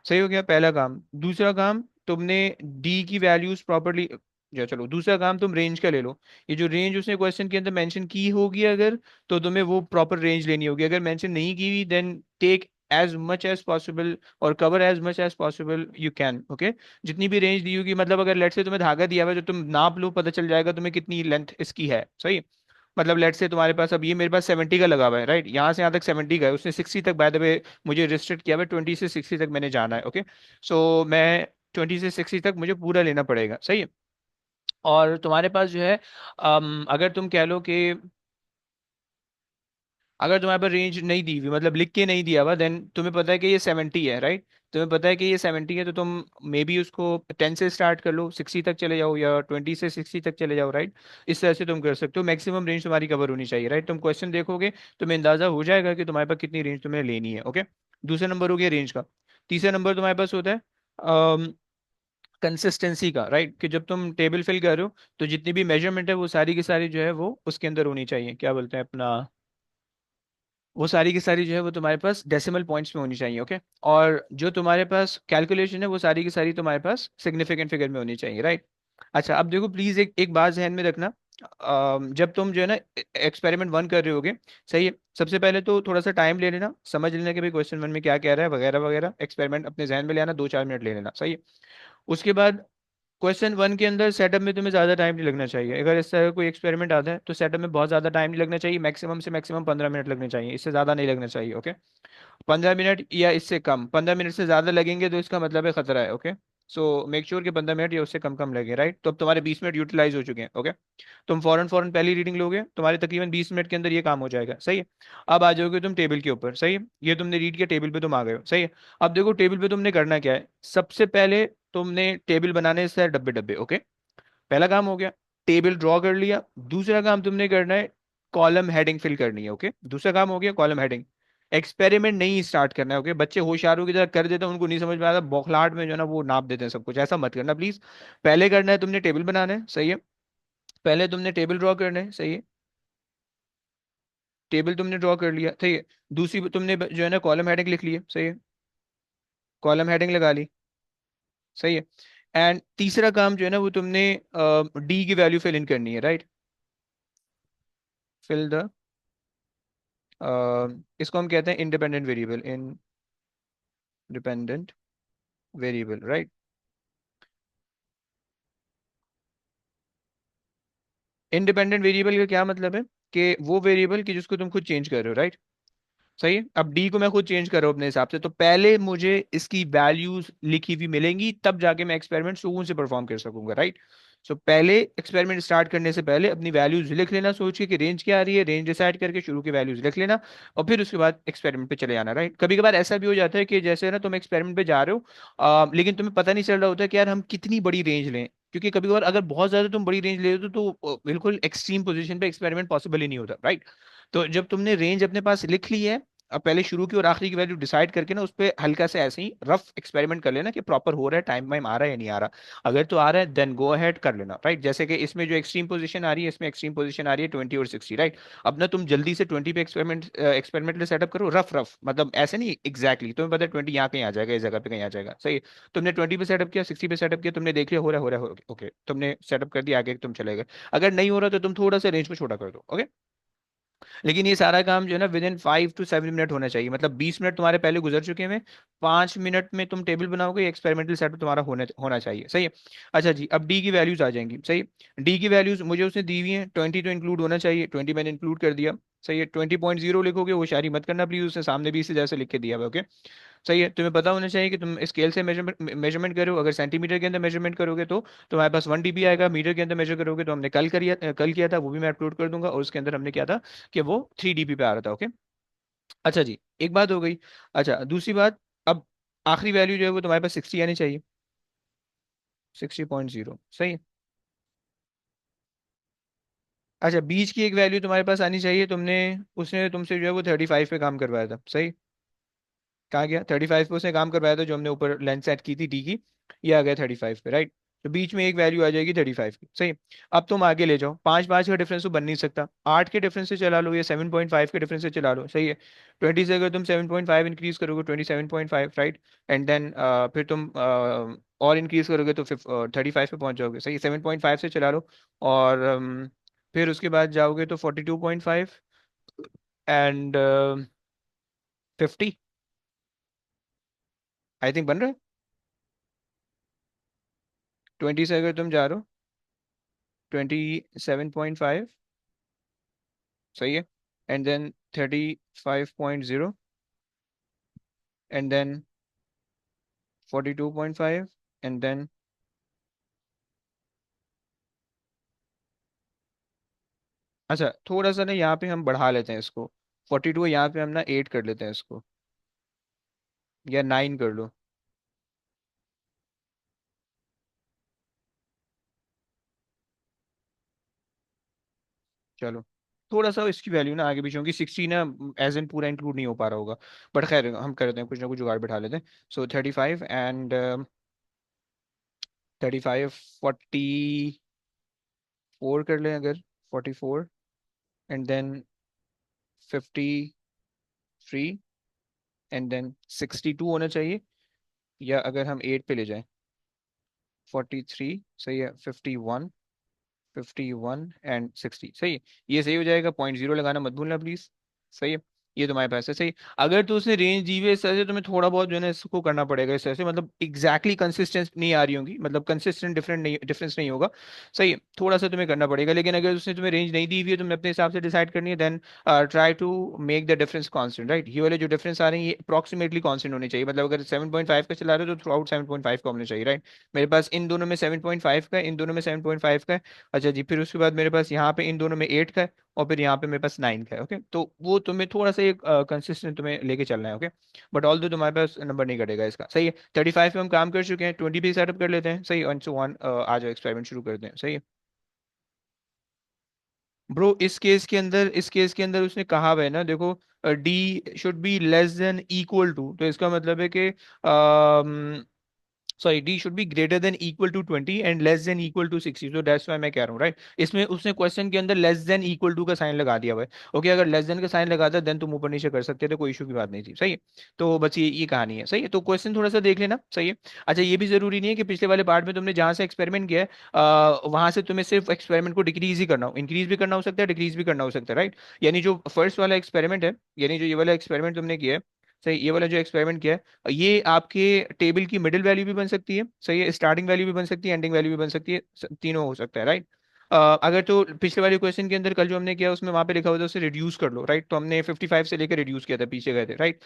सही हो गया पहला काम। दूसरा काम, तुमने डी की वैल्यूज प्रॉपरली, या चलो दूसरा काम तुम रेंज का ले लो, ये जो रेंज उसने क्वेश्चन के अंदर मेंशन की होगी अगर, तो तुम्हें वो प्रॉपर रेंज लेनी होगी, अगर मेंशन नहीं की हुई then take as much as possible और cover as much as possible you can, okay. जितनी भी रेंज दी होगी, मतलब अगर लेट से तुम्हें धागा दिया हुआ है, जो तुम नाप लो, पता चल जाएगा तुम्हें कितनी लेंथ इसकी है, सही। मतलब लेट से तुम्हारे पास, अब ये मेरे पास 70 का लगा हुआ है, राइट, यहाँ से यहाँ तक 70 का है, उसने 60 तक, बाय द वे मुझे रिस्ट्रिक्ट किया हुआ है, 20 से 60 तक मैंने जाना है, ओके। सो मैं 20 से 60 तक मुझे पूरा लेना पड़ेगा, सही है। और तुम्हारे पास जो है, अगर तुम कह लो कि अगर तुम्हारे पास रेंज नहीं दी हुई, मतलब लिख के नहीं दिया हुआ, देन तुम्हें पता है कि ये 70 है, राइट। तुम्हें पता है कि ये 70 है, तो तुम मे बी उसको 10 से स्टार्ट कर लो, 60 तक चले जाओ, या 20 से 60 तक चले जाओ, राइट। इस तरह से तुम कर सकते हो, मैक्सिमम रेंज तुम्हारी कवर होनी चाहिए, राइट। तुम क्वेश्चन देखोगे, तुम्हें अंदाजा हो जाएगा कि तुम्हारे पास कितनी रेंज तुम्हें लेनी है, ओके। दूसरा नंबर हो गया रेंज का। तीसरा नंबर तुम्हारे पास होता है कंसिस्टेंसी का, राइट, कि जब तुम टेबल फिल कर रहे हो, तो जितनी भी मेजरमेंट है वो सारी की सारी जो है वो उसके अंदर होनी चाहिए, क्या बोलते हैं अपना, वो सारी की सारी जो है वो तुम्हारे पास डेसिमल पॉइंट्स में होनी चाहिए, ओके। और जो तुम्हारे पास कैलकुलेशन है वो सारी की सारी तुम्हारे पास सिग्निफिकेंट फिगर में होनी चाहिए, राइट। अच्छा, अब देखो प्लीज, एक एक बात ध्यान में रखना। जब तुम जो है ना एक्सपेरिमेंट वन कर रहे होगे, सही है, सबसे पहले तो थोड़ा सा टाइम ले लेना, समझ लेना कि भाई क्वेश्चन वन में क्या कह रहा है, वगैरह वगैरह, एक्सपेरिमेंट अपने जहन में ले आना, 2-4 मिनट ले लेना, सही है। उसके बाद क्वेश्चन वन के अंदर सेटअप में तुम्हें ज़्यादा टाइम नहीं लगना चाहिए, अगर इस तरह का कोई एक्सपेरिमेंट आता है तो सेटअप में बहुत ज़्यादा टाइम नहीं लगना चाहिए, मैक्सिमम से मैक्सिमम 15 मिनट लगने चाहिए, इससे ज़्यादा नहीं लगना चाहिए, ओके। 15 मिनट या इससे कम, 15 मिनट से ज़्यादा लगेंगे तो इसका मतलब है खतरा है, ओके। सो मेक श्योर कि 15 मिनट या उससे कम कम लगे, राइट। तो अब तुम्हारे 20 मिनट यूटिलाइज हो चुके हैं, ओके। तुम फौरन फौरन पहली रीडिंग लोगे, तुम्हारे तकरीबन 20 मिनट के अंदर ये काम हो जाएगा, सही है। अब आ जाओगे तुम टेबल के ऊपर, सही है, ये तुमने रीड किया, टेबल पे तुम आ गए हो, सही है। अब देखो टेबल पे तुमने करना क्या है, सबसे पहले तुमने टेबल बनाने से डब्बे डब्बे, ओके। पहला काम हो गया, टेबल ड्रॉ कर लिया। दूसरा काम तुमने करना है, कॉलम हेडिंग फिल करनी है, ओके। दूसरा काम हो गया कॉलम हेडिंग। एक्सपेरिमेंट नहीं स्टार्ट करना है, ओके। बच्चे होशियारों की तरह कर देते हैं, उनको नहीं समझ में आता, बौखलाहट में जो है ना वो नाप देते हैं सब कुछ, ऐसा मत करना प्लीज। पहले करना है तुमने टेबल बनाना है, सही है। पहले तुमने टेबल ड्रॉ करना है, सही है। टेबल तुमने ड्रॉ कर लिया, सही है। दूसरी तुमने जो है ना कॉलम हेडिंग लिख ली है, सही है। कॉलम हेडिंग लगा ली, सही है। एंड तीसरा काम जो है ना वो तुमने डी की वैल्यू फिल इन करनी है, राइट। फिल द, इसको हम कहते हैं independent variable, independent variable, right. Independent variable का क्या मतलब है, कि वो वेरिएबल कि जिसको तुम खुद चेंज कर रहे हो, राइट। सही है। अब डी को मैं खुद चेंज कर रहा हूँ अपने हिसाब से, तो पहले मुझे इसकी वैल्यूज लिखी हुई मिलेंगी, तब जाके मैं एक्सपेरिमेंट सुकून से परफॉर्म कर सकूंगा, राइट। सो पहले एक्सपेरिमेंट स्टार्ट करने से पहले अपनी वैल्यूज लिख लेना, सोच के कि रेंज क्या आ रही है, रेंज डिसाइड करके शुरू की वैल्यूज लिख लेना, और फिर उसके बाद एक्सपेरिमेंट पे चले जाना, राइट। कभी कभार ऐसा भी हो जाता है कि जैसे ना तुम एक्सपेरिमेंट पे जा रहे हो, लेकिन तुम्हें पता नहीं चल रहा होता कि यार हम कितनी बड़ी रेंज लें, क्योंकि कभी कभार अगर बहुत ज्यादा तुम बड़ी रेंज ले रहे हो बिल्कुल एक्सट्रीम पोजीशन पे एक्सपेरिमेंट पॉसिबल ही नहीं होता, राइट। तो जब तुमने रेंज अपने पास लिख ली है, अब पहले शुरू की और आखिरी की वैल्यू डिसाइड करके ना उस पर हल्का से ऐसे ही रफ एक्सपेरिमेंट कर लेना कि प्रॉपर हो रहा है, टाइम वाइम आ रहा है या नहीं आ रहा। अगर तो आ रहा है देन गो अहेड कर लेना, राइट। जैसे कि इसमें जो एक्सट्रीम पोजीशन आ रही है, इसमें एक्सट्रीम पोजीशन आ रही है 20 और 60, राइट। अब ना तुम जल्दी से 20 पे एक्सपेरिमेंट सेटअप करो, रफ रफ, मतलब ऐसे नहीं एग्जैक्टली तुम्हें पता है 20 यहाँ कहीं आ जाएगा, इस जगह पे कहीं आ जाएगा, सही है। तुमने 20 पे सेटअप किया, 60 पे सेटअप किया, तुमने देख लिया हो रहा है, ओके, तुमने सेटअप कर दिया, आगे तुम चले गए। अगर नहीं हो रहा तो तुम थोड़ा सा रेंज को छोटा कर दो, ओके। लेकिन ये सारा काम जो है ना विद इन 5 to 7 मिनट होना चाहिए, मतलब 20 मिनट तुम्हारे पहले गुजर चुके हैं, 5 मिनट में तुम टेबल बनाओगे, एक्सपेरिमेंटल सेटअप तुम्हारा होना होना चाहिए, सही है। अच्छा जी, अब डी की वैल्यूज आ जाएंगी, सही। डी की वैल्यूज मुझे उसने दी हुई है, 20 तो इंक्लूड होना चाहिए, 20 मैंने इंक्लूड कर दिया, सही है। 20.0 लिखोगे, वो शायरी मत करना प्लीज, उसने सामने भी इसी जैसे लिख के दिया हुआ, ओके। सही है। तुम्हें पता होना चाहिए कि तुम स्केल से मेजरमेंट मेजरमेंट करो, अगर सेंटीमीटर के अंदर मेजरमेंट करोगे तो तुम्हारे पास 1 dB आएगा, मीटर के अंदर मेजर करोगे तो हमने कल किया था, वो भी मैं अपलोड कर दूंगा, और उसके अंदर हमने किया था कि वो 3 dB पे आ रहा था, ओके। अच्छा जी, एक बात हो गई। अच्छा, दूसरी बात, अब आखिरी वैल्यू जो है वो तुम्हारे पास 60 आनी चाहिए, 60.0, सही है। अच्छा, बीच की एक वैल्यू तुम्हारे पास आनी चाहिए, तुमने, उसने तुमसे जो है वो 35 पे काम करवाया था, सही। कहाँ गया, 35 पे उसने काम करवाया था, जो हमने ऊपर लेंथ सेट की थी डी की, ये आ गया 35 पे, राइट। तो बीच में एक वैल्यू आ जाएगी 35 की, सही। अब तुम आगे ले जाओ, 5-5 का डिफरेंस तो बन नहीं सकता, 8 के डिफरेंस से चला लो या 7.5 के डिफरेंस से चला लो, सही है। 20 से अगर तुम 7.5 इंक्रीज करोगे, 27.5, राइट। एंड देन फिर तुम और इंक्रीज करोगे तो 35 पे पहुंच जाओगे, सही। 7.5 से चला लो, और फिर उसके बाद जाओगे तो 42.5 एंड 50, आई थिंक बन रहा है। 20 से अगर तुम जा रहे हो, 27.5, सही है, and then 35.0, and then 42.5, and then, अच्छा थोड़ा सा ना यहाँ पे हम बढ़ा लेते हैं इसको, 42 यहाँ पे हम ना 8 कर लेते हैं इसको, या 9 कर लो। चलो, थोड़ा सा इसकी वैल्यू ना आगे पीछे होगी, 60 ना एज एन पूरा इंक्लूड नहीं हो पा रहा होगा, बट खैर हम करते हैं कुछ ना कुछ जुगाड़ बिठा लेते हैं। सो 35 एंड 35, 44 कर लें अगर, 44, एंड देन 53, एंड देन 62 होना चाहिए, या अगर हम 8 पे ले जाएं, 43, सही है, 51, 51 एंड 60, सही है। ये सही हो जाएगा, 0.0 लगाना मत भूलना प्लीज। सही है, ये तुम्हारे पास है, सही। अगर तो उसने रेंज दी हुई है इस तरह से, तुम्हें थोड़ा बहुत जो है ना इसको करना पड़ेगा इस तरह से, मतलब एग्जैक्टली कंसिस्टेंट नहीं आ रही होगी, मतलब कंसिस्टेंट डिफरेंस नहीं होगा, सही है, थोड़ा सा तुम्हें करना पड़ेगा। लेकिन अगर उसने तुम्हें रेंज नहीं दी हुई है, तुम्हें अपने हिसाब से डिसाइड करनी है, then try to make the difference constant, right. ये वाले जो डिफरेंस आ रहे हैं ये अप्रोक्सीमेटली कांस्टेंट होने चाहिए, मतलब अगर 7.5 का चला रहे हो तो थ्रू आउट 7.5 का होना चाहिए, राइट। मेरे पास इन दोनों में 7.5 का है, इन दोनों में 7.5 का है। अच्छा जी, फिर उसके बाद मेरे पास यहाँ पे इन दोनों में 8 का है, और फिर यहाँ पे मेरे पास 9 का है, ओके। तो वो तुम्हें थोड़ा सा एक कंसिस्टेंट तुम्हें लेके चलना है, ओके। बट ऑल दो तुम्हारे पास नंबर नहीं कटेगा इसका, सही है। 35 पे हम काम कर चुके हैं, 20 पे सेटअप कर लेते हैं, सही, और सो ऑन, आ जाओ एक्सपेरिमेंट शुरू करते हैं, सही है। ब्रो इस केस के अंदर उसने कहा हुआ है ना, देखो, D should be less than equal to, तो इसका मतलब है कि sorry, D should be greater than equal to 20 and less than equal to 60, तो दैट्स व्हाई मैं कह रहा हूँ, राइट। इसमें उसने क्वेश्चन के अंदर लेस देन इक्वल टू का साइन लगा दिया हुआ है, ओके। अगर लेस देन का साइन लगाता देन तुम ऊपर नीचे कर सकते थे, कोई इशू की बात नहीं थी, सही है। तो बस ये कहानी है, सही है। तो क्वेश्चन थोड़ा सा देख लेना, सही है। अच्छा, ये भी जरूरी नहीं है कि पिछले वाले पार्ट में तुमने जहां से एक्सपेरिमेंट किया है वहां से तुम्हें सिर्फ एक्सपेरिमेंट को डिक्रीज ही करना हो, इंक्रीज भी करना हो सकता है, डिक्रीज भी करना हो सकता है, राइट। यानी जो फर्स्ट वाला एक्सपेरिमेंट है, यानी जो ये वाला एक्सपेरिमेंट तुमने किया है, सही, ये वाला जो एक्सपेरिमेंट किया है, ये आपके टेबल की मिडिल वैल्यू भी बन सकती है, सही है, स्टार्टिंग वैल्यू भी बन सकती है, एंडिंग वैल्यू भी बन सकती है, तीनों हो सकता है, राइट। अगर तो पिछले वाले क्वेश्चन के अंदर कल जो हमने किया उसमें वहां पे लिखा हुआ था उसे रिड्यूस कर लो, राइट। तो हमने 55 से लेकर रिड्यूस किया था, पीछे गए थे, राइट।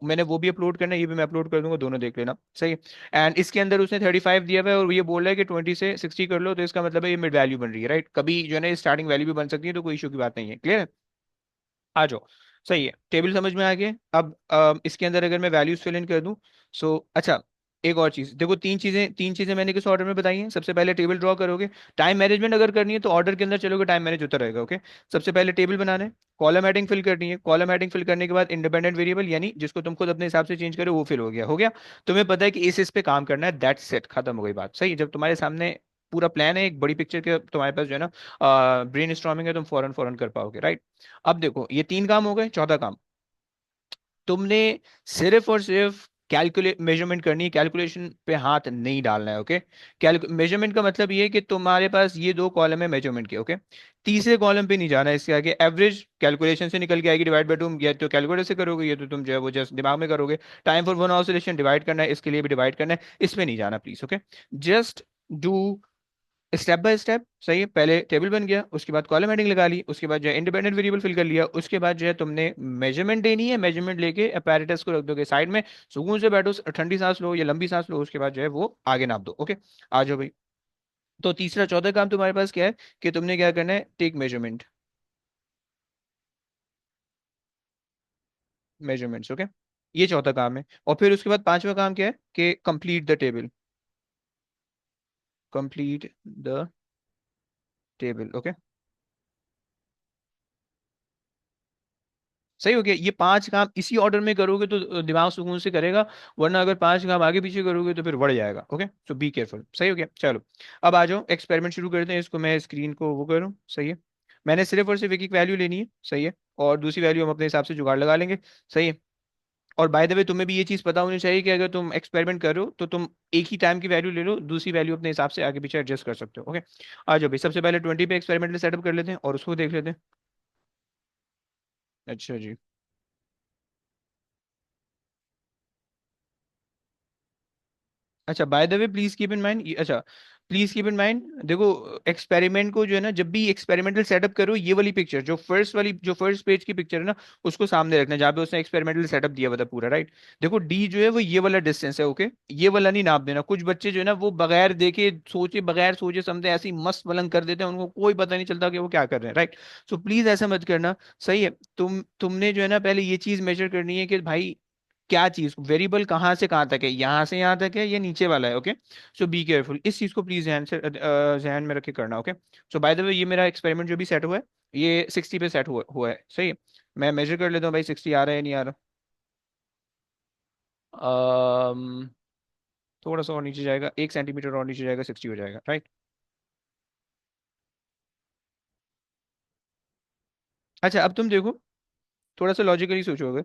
मैंने वो भी अपलोड करना है, ये भी मैं अपलोड कर दूंगा, दोनों देख लेना, सही है। एंड इसके अंदर उसने 35 दिया हुआ है और ये बोल रहा है कि 20 से 60 कर लो, तो इसका मतलब है ये मिड वैल्यू बन रही है, राइट। कभी जो है ना स्टार्टिंग वैल्यू भी बन सकती है, तो कोई इशू की बात नहीं है, क्लियर है। आ जाओ, सही है, टेबल समझ में आ गए। अब इसके अंदर अगर मैं वैल्यूज फिल इन कर दूं, सो अच्छा, एक और चीज देखो, तीन चीजें मैंने किस ऑर्डर में बताई हैं। सबसे पहले टेबल ड्रॉ करोगे, टाइम मैनेजमेंट अगर करनी है तो ऑर्डर के अंदर चलोगे, टाइम मैनेज होता रहेगा, ओके। सबसे पहले टेबल बनाना है, कॉलम हेडिंग फिल करनी है, कॉलम हेडिंग फिल करने के बाद इंडिपेंडेंट वेरिएबल, यानी जिसको तुम खुद अपने हिसाब से चेंज करो, वो फिल हो गया, हो गया। तुम्हें पता है कि इस पे काम करना है, दैट्स सेट, खत्म हो गई बात, सही। जब तुम्हारे सामने पूरा प्लान है, एक बड़ी पिक्चर के तुम्हारे पास जो है ना ब्रेन स्टॉर्मिंग है, तुम फौरन फौरन कर पाओगे, राइट। अब देखो, ये तीन काम हो गए, चौथा काम, तुमने सिर्फ और सिर्फ कैलकुलेट मेजरमेंट करनी है, कैलकुलेशन पे हाथ नहीं डालना है, ओके। मेजरमेंट का मतलब ये है कि तुम्हारे पास ये दो कॉलम है मेजरमेंट के, ओके। तीसरे कॉलम पे नहीं जाना है, इसके आगे एवरेज कैलकुलेशन से निकल के आएगी, डिवाइड बाय टू, या तो कैलकुलेटर से करोगे, ये तो तुम जो है वो जस्ट दिमाग में करोगे। Time for one oscillation divide करना है, इसके लिए भी डिवाइड करना है, इसमें नहीं जाना please, okay. Just do step by step, सही है। पहले टेबल बन गया, उसके बाद कॉलम हेडिंग लगा ली, उसके बाद जो है इंडिपेंडेंट वेरिएबल फिल कर लिया, उसके बाद जो है तुमने मेजरमेंट देनी है, मेजरमेंट लेके अपैरेटस को रख दोगे साइड में, सुकून से बैठो, ठंडी सांस लो या लंबी सांस लो, उसके बाद जो है वो आगे नाप दो, ओके। आ जाओ भाई। तो तीसरा चौथा काम तुम्हारे पास क्या है, कि तुमने क्या करना है, टेक मेजरमेंट, मेजरमेंट्स, ओके। ये चौथा काम है। और फिर उसके बाद पांचवा काम क्या है, कि complete the table, complete the table, okay. सही हो गया, ये पांच काम इसी ऑर्डर में करोगे तो दिमाग सुकून से करेगा, वरना अगर पांच काम आगे पीछे करोगे तो फिर बढ़ जाएगा, ओके। सो बी केयरफुल, सही हो गया, चलो। अब आ जाओ एक्सपेरिमेंट शुरू करते हैं, इसको मैं स्क्रीन को वो करूँ, सही है। मैंने सिर्फ और सिर्फ एक वैल्यू लेनी है, सही है, और दूसरी वैल्यू हम अपने हिसाब से जुगाड़ लगा लेंगे, सही है। और बाय द वे तुम्हें भी ये चीज पता होनी चाहिए कि अगर तुम एक्सपेरिमेंट कर रहे हो तो तुम एक ही टाइम की वैल्यू ले लो, दूसरी वैल्यू अपने हिसाब से आगे पीछे एडजस्ट कर सकते हो, ओके। आ जाओ भाई, सबसे पहले 20 पे एक्सपेरिमेंटल सेटअप कर लेते हैं और उसको देख लेते हैं। अच्छा जी। अच्छा, by the way please keep in mind, अच्छा प्लीज कीप इन माइंड, देखो एक्सपेरिमेंट को जो है ना, जब भी एक्सपेरिमेंटल सेटअप करो, ये वाली पिक्चर जो फर्स्ट वाली, जो फर्स्ट पेज की पिक्चर है ना, उसको सामने रखना जहाँ पे उसने एक्सपेरिमेंटल सेटअप दिया हुआ था पूरा, राइट। देखो डी जो है वो ये वाला डिस्टेंस है, ओके। ये वाला नहीं नाप देना। कुछ बच्चे जो है ना वो बगैर देखे सोचे, बगैर सोचे समझे ऐसी मस्त मलंग कर देते हैं, उनको कोई पता नहीं चलता कि वो क्या कर रहे हैं, राइट। सो प्लीज ऐसा मत करना। सही है। तुमने जो है ना पहले ये चीज मेजर करनी है कि भाई क्या चीज, वेरिएबल कहाँ से कहाँ तक है, यहाँ से यहाँ तक है, ये नीचे वाला है, ओके। सो बी केयरफुल, इस चीज को प्लीज ध्यान से ध्यान में रख के करना, okay. So by the way ये मेरा एक्सपेरिमेंट जो भी सेट हुआ है, ये 60 पे सेट हुआ है, सही है। मैं मेजर कर लेता हूँ भाई, 60 आ रहा है नहीं आ रहा। थोड़ा सा और नीचे जाएगा, 1 सेंटीमीटर और नीचे जाएगा, 60 हो जाएगा, राइट। अच्छा अब तुम देखो, थोड़ा सा लॉजिकली सोचोगे।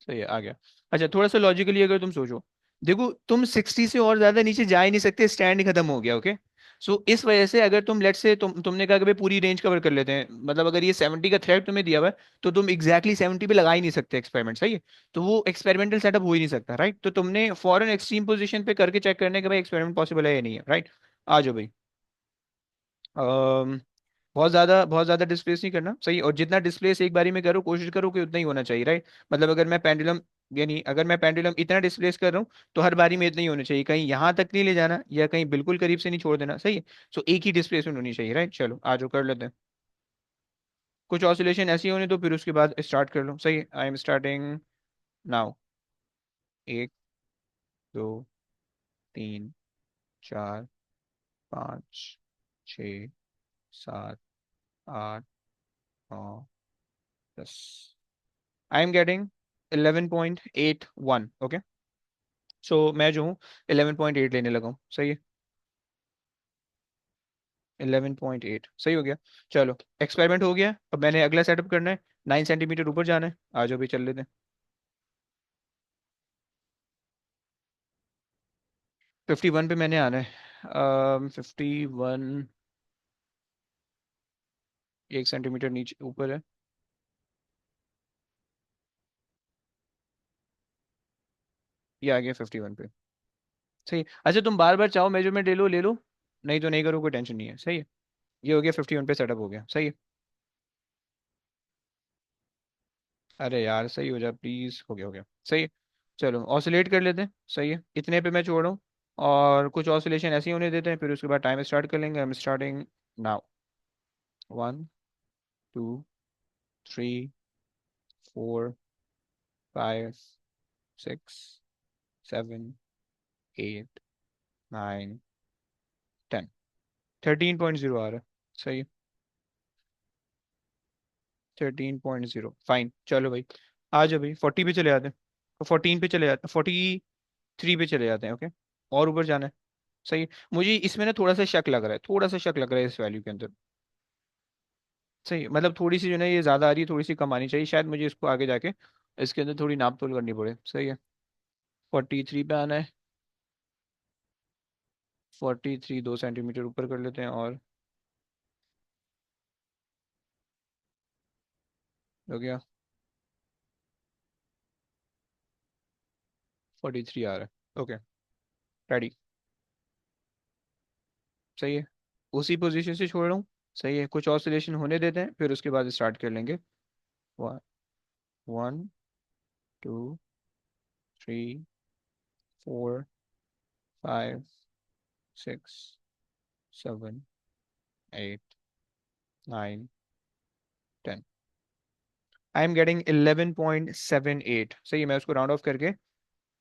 सही है, आ गया। अच्छा थोड़ा सा लॉजिकली अगर तुम सोचो, देखो तुम 60 से और ज्यादा नीचे जा ही नहीं सकते, स्टैंड खत्म हो गया, ओके। सो इस वजह से अगर तुम लेट से तुमने कहा कि भाई पूरी रेंज कवर कर लेते हैं, मतलब अगर ये 70 का थ्रेड तुम्हें दिया हुआ है, तो तुम एग्जैक्टली 70 पे लगा ही नहीं सकते एक्सपेरिमेंट, सही है। तो वो एक्सपेरिमेंटल सेटअप हो ही नहीं सकता, राइट। तो तुमने फॉरन एक्सट्रीम पोजीशन पे करके चेक करने के भाई एक्सपेरिमेंट पॉसिबल है या नहीं है, राइट। आ जाओ भाई। बहुत ज्यादा डिस्प्लेस नहीं करना, सही। और जितना डिस्प्लेस एक बारी में करो, कोशिश करो कि उतना ही होना चाहिए, राइट। मतलब अगर मैं पेंडुलम, यानी अगर मैं पेंडुलम इतना डिस्प्लेस कर रहा हूँ, तो हर बारी में इतना ही होना चाहिए, कहीं यहाँ तक नहीं ले जाना या कहीं बिल्कुल करीब से नहीं छोड़ देना, सही है। सो एक ही डिस्प्लेसमेंट होनी चाहिए, राइट। चलो आज कर लेते हैं। कुछ ऑसिलेशन ऐसी होने तो फिर उसके बाद स्टार्ट कर लो, सही है। I am starting now. 1 2 3 4 5 6 7 8 9 10। I am getting 11.81, okay. So मैं जो हूँ 11.8 लेने लगा हूँ, सही है। 11.8 सही हो गया। चलो एक्सपेरिमेंट हो गया, अब मैंने अगला सेटअप करना है। 9 सेंटीमीटर ऊपर जाना है, आ जाओ भी चल लेते हैं। 51 पे मैंने आना है। 51, 1 सेंटीमीटर नीचे ऊपर है। ये आ गया 51 पे, सही है। अच्छा तुम बार बार चाहो मेजरमेंट ले लो ले लो, नहीं तो नहीं करो, कोई टेंशन नहीं है, सही है। ये हो गया 51 पे सेटअप हो गया, सही है। अरे यार सही हो जा प्लीज, हो गया सही है। चलो ऑसिलेट कर लेते हैं, सही है, इतने पे मैं छोड़ रहा हूँ। और कुछ ऑसिलेशन ऐसे ही होने देते हैं, फिर उसके बाद टाइम स्टार्ट कर लेंगे। I am starting now. 1 2 3 4 5 6 7 8 9 10। 13.0 आ रहा है, सही है। 13.0 फाइन, चलो भाई। आ जाओ भाई, 40 पे चले जाते हैं, 14 पे चले जाते हैं, 43 पे चले जाते हैं, ओके। और ऊपर जाना है, सही है। मुझे इसमें ना थोड़ा सा शक लग रहा है, थोड़ा सा शक लग रहा है इस वैल्यू के अंदर, सही है। मतलब थोड़ी सी जो है ना ये ज्यादा आ रही है, थोड़ी सी कम आनी चाहिए, शायद मुझे इसको आगे जाके इसके अंदर थोड़ी नाप तोल करनी पड़े, सही है। 43 पे आना है। 43 2 सेंटीमीटर ऊपर कर लेते हैं, और हो गया। 43 आ रहा है, ओके। रेडी, सही है। उसी पोजीशन से छोड़ रहा हूँ, सही है। कुछ ऑसिलेशन होने देते हैं, फिर उसके बाद स्टार्ट कर लेंगे। 1 2 3 4 5 6 7 8 9 10। आई एम गेटिंग 11.78, सही है। मैं उसको राउंड ऑफ करके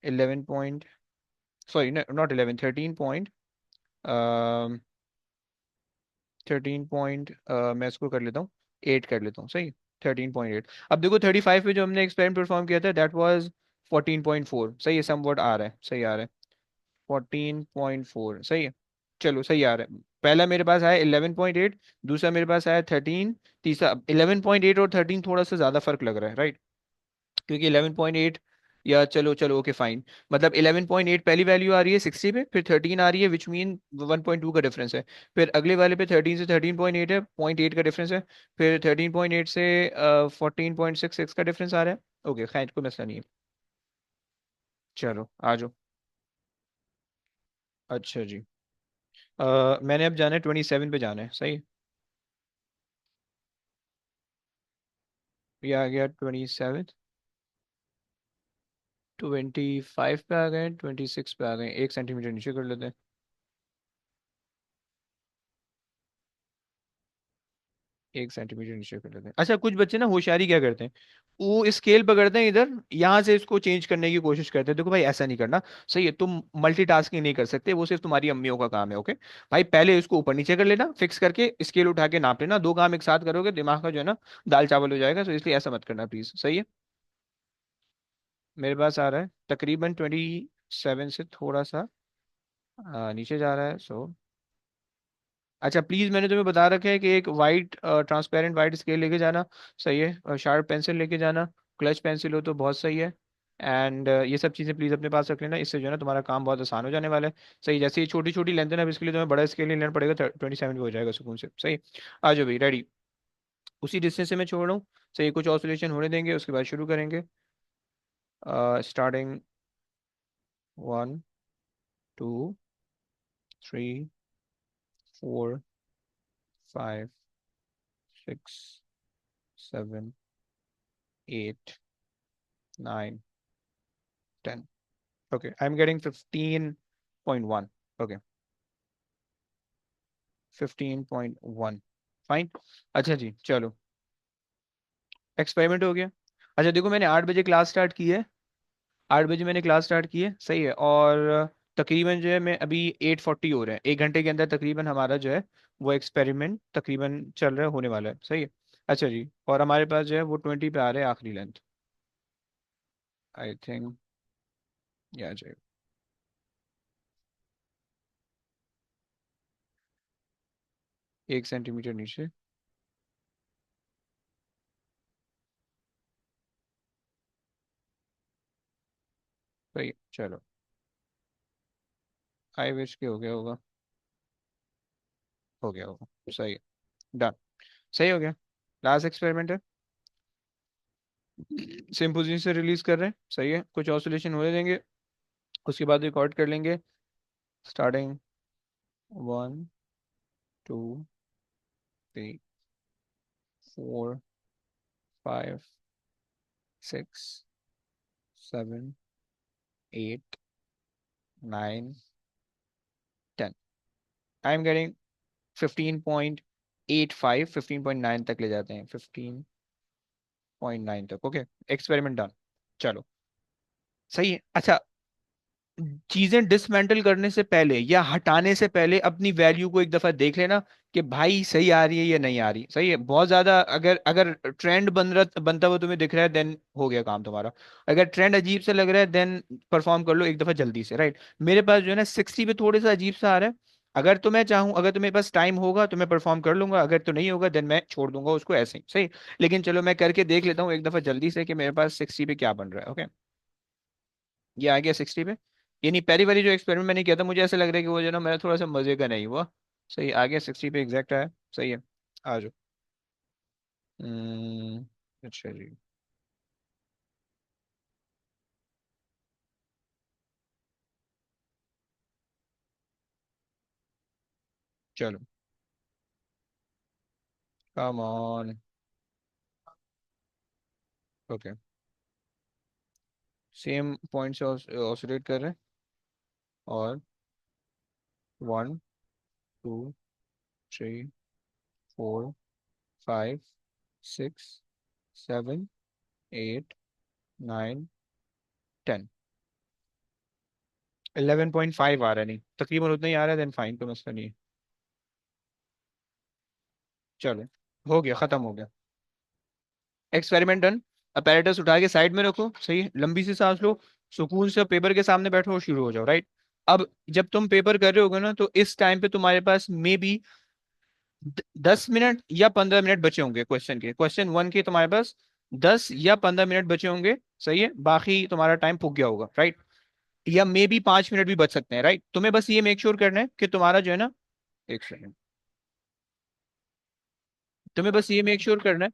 11 पॉइंट, सॉरी नॉट 11, 13 पॉइंट मैं इसको कर लेता हूँ, 8 कर लेता हूँ, सही। 13.8। अब देखो 35 पे जो हमने एक्सपेरिमेंट परफॉर्म किया था, दैट वाज 14.4, सही है। सम वॉट आ रहा है, सही आ रहा है। 14.4 सही है। चलो सही आ रहा है। पहला मेरे पास आया 11.8, दूसरा मेरे पास आया 13, तीसरा 11.8 और 13 थोड़ा सा ज़्यादा फर्क लग रहा है, राइट। क्योंकि 11.8, या चलो चलो ओके फाइन, मतलब 11.8 पहली वैल्यू आ रही है 60 पे, फिर 13 आ रही है, विच मीन 1.2 का डिफरेंस है। फिर अगले वाले पे 13 से 13.8 है, 0.8 का डिफरेंस है। फिर 13.8 से 14.66 का डिफरेंस आ रहा है, ओके खैर कोई मसला नहीं है। चलो आ जाओ। अच्छा जी। मैंने अब जाना है 27 पे जाना है, सही। ये आ गया 27। 25 पे आ गए, 26 पे आ गए, 1 सेंटीमीटर नीचे कर लेते हैं। 1 सेंटीमीटर नीचे कर लेते हैं। अच्छा, कुछ बच्चे ना होशियारी क्या करते हैं, वो स्केल पकड़ते हैं इधर, यहाँ से इसको चेंज करने की कोशिश करते हैं। देखो भाई, ऐसा नहीं करना। सही है, तुम मल्टीटास्किंग नहीं कर सकते, वो सिर्फ तुम्हारी अम्मियों का काम है, ओके। भाई पहले इसको ऊपर नीचे कर लेना, फिक्स करके स्केल उठा के नाप लेना। दो काम एक साथ करोगे, दिमाग का जो है ना दाल चावल हो जाएगा, तो इसलिए ऐसा मत करना प्लीज, सही है। मेरे पास आ रहा है तकरीबन 27 से थोड़ा सा नीचे जा रहा है, सो। अच्छा प्लीज, मैंने तुम्हें बता रखा है कि एक वाइट ट्रांसपेरेंट वाइट स्केल लेके जाना, सही है। शार्प पेंसिल लेके जाना, क्लच पेंसिल हो तो बहुत सही है। एंड ये सब चीज़ें प्लीज़ अपने पास रख लेना, इससे जो है ना तुम्हारा काम बहुत आसान हो जाने वाला है। सही, जैसे ये छोटी छोटी लेंथ है ना, अब इसके लिए तुम्हें बड़ा स्केल नहीं लेना पड़ेगा, 27 पे हो जाएगा सुकून से, सही। आ जाओ भाई, रेडी। उसी डिस्टेंस से मैं छोड़ रहा हूँ। सही, कुछ ऑसिलेशन होने देंगे, उसके बाद शुरू करेंगे। Starting 1, 2, 3, 4, 5, 6, 7, 8, 9, 10। Okay, I'm getting 15.1. Okay, 15.1। Fine. अच्छा जी, चलो। एक्सपेरिमेंट हो गया। अच्छा देखो, मैंने 8 बजे क्लास स्टार्ट की है। 8 बजे मैंने क्लास स्टार्ट की है, सही है। और तकरीबन जो है, मैं अभी 8:40 हो रहे हैं, 1 घंटे के अंदर तकरीबन हमारा जो है वो एक्सपेरिमेंट तकरीबन चल रहा है, होने वाला है, सही है। अच्छा जी, और हमारे पास जो है वो 20 पे आ रहा है आखिरी लेंथ। आई थिंक ये आ जाएगा। 1 सेंटीमीटर नीचे। सही है, चलो। आई विश के हो गया होगा। हो गया होगा, सही है। डन। सही हो गया। लास्ट एक्सपेरिमेंट है। सेम पोजीशन से रिलीज कर रहे हैं, सही है। कुछ ऑसिलेशन होने देंगे, उसके बाद रिकॉर्ड कर लेंगे। स्टार्टिंग 1, 2, 3, 4, 5, 6, 7, 8, 9, 10। आई एम गेटिंग 15.85, 15.9 तक ले जाते हैं, 15.9 तक, ओके। Experiment done. चलो, सही है। अच्छा, चीजें डिसमेंटल करने से पहले या हटाने से पहले अपनी वैल्यू को एक दफा देख लेना कि भाई सही आ रही है या नहीं आ रही, सही है। बहुत ज्यादा अगर अगर ट्रेंड बनता हुआ तुम्हें दिख रहा है, देन हो गया काम तुम्हारा। अगर ट्रेंड अजीब से लग रहा है, देन परफॉर्म कर लो एक दफा जल्दी से, राइट। मेरे पास जो है ना 60 पे थोड़े सा अजीब सा आ रहा है। अगर तो मैं चाहूँ, अगर तो मेरे पास टाइम होगा तो मैं परफॉर्म कर लूंगा, अगर तो नहीं होगा देन मैं छोड़ दूंगा उसको ऐसे ही, सही। लेकिन चलो मैं करके देख लेता हूँ एक दफा जल्दी से कि मेरे पास 60 पे क्या बन रहा है, ओके। ये आ गया 60 पे। ये नहीं, पहली बारी जो एक्सपेरिमेंट मैंने किया था, मुझे ऐसा लग रहा है कि वो जो ना मेरा थोड़ा सा मजे का नहीं हुआ। सही, आ गया 60 पे एग्जैक्ट आया। सही है। आ जाओ। हम्म, अच्छा जी। चलो, come on. Okay, same point से ऑसिलेट कर रहे हैं। और 1, 2, 3, 4, 5, 6, 7, 8, 9, 10। 11.5 आ रहा है, नहीं तकरीबन उतना ही आ रहा है, देन फाइन, तो मसला नहीं है। चलो, हो गया, खत्म हो गया। Experiment done. अपैरेटस उठा के साइड में रखो, सही है। लंबी सी सांस लो, सुकून से पेपर के सामने बैठो और शुरू हो जाओ, राइट। अब जब तुम पेपर कर रहे होगे ना, तो इस टाइम पे तुम्हारे पास मे बी 10 मिनट या 15 मिनट बचे होंगे क्वेश्चन के, क्वेश्चन 1 के तुम्हारे पास 10 या 15 मिनट बचे होंगे, सही है। बाकी तुम्हारा टाइम पुग गया होगा, राइट। या मे बी 5 मिनट भी बच सकते हैं, राइट। तुम्हें बस ये मेक श्योर करना है कि तुम्हारा जो है ना, एक सेकंड, तुम्हें बस ये मेक श्योर करना है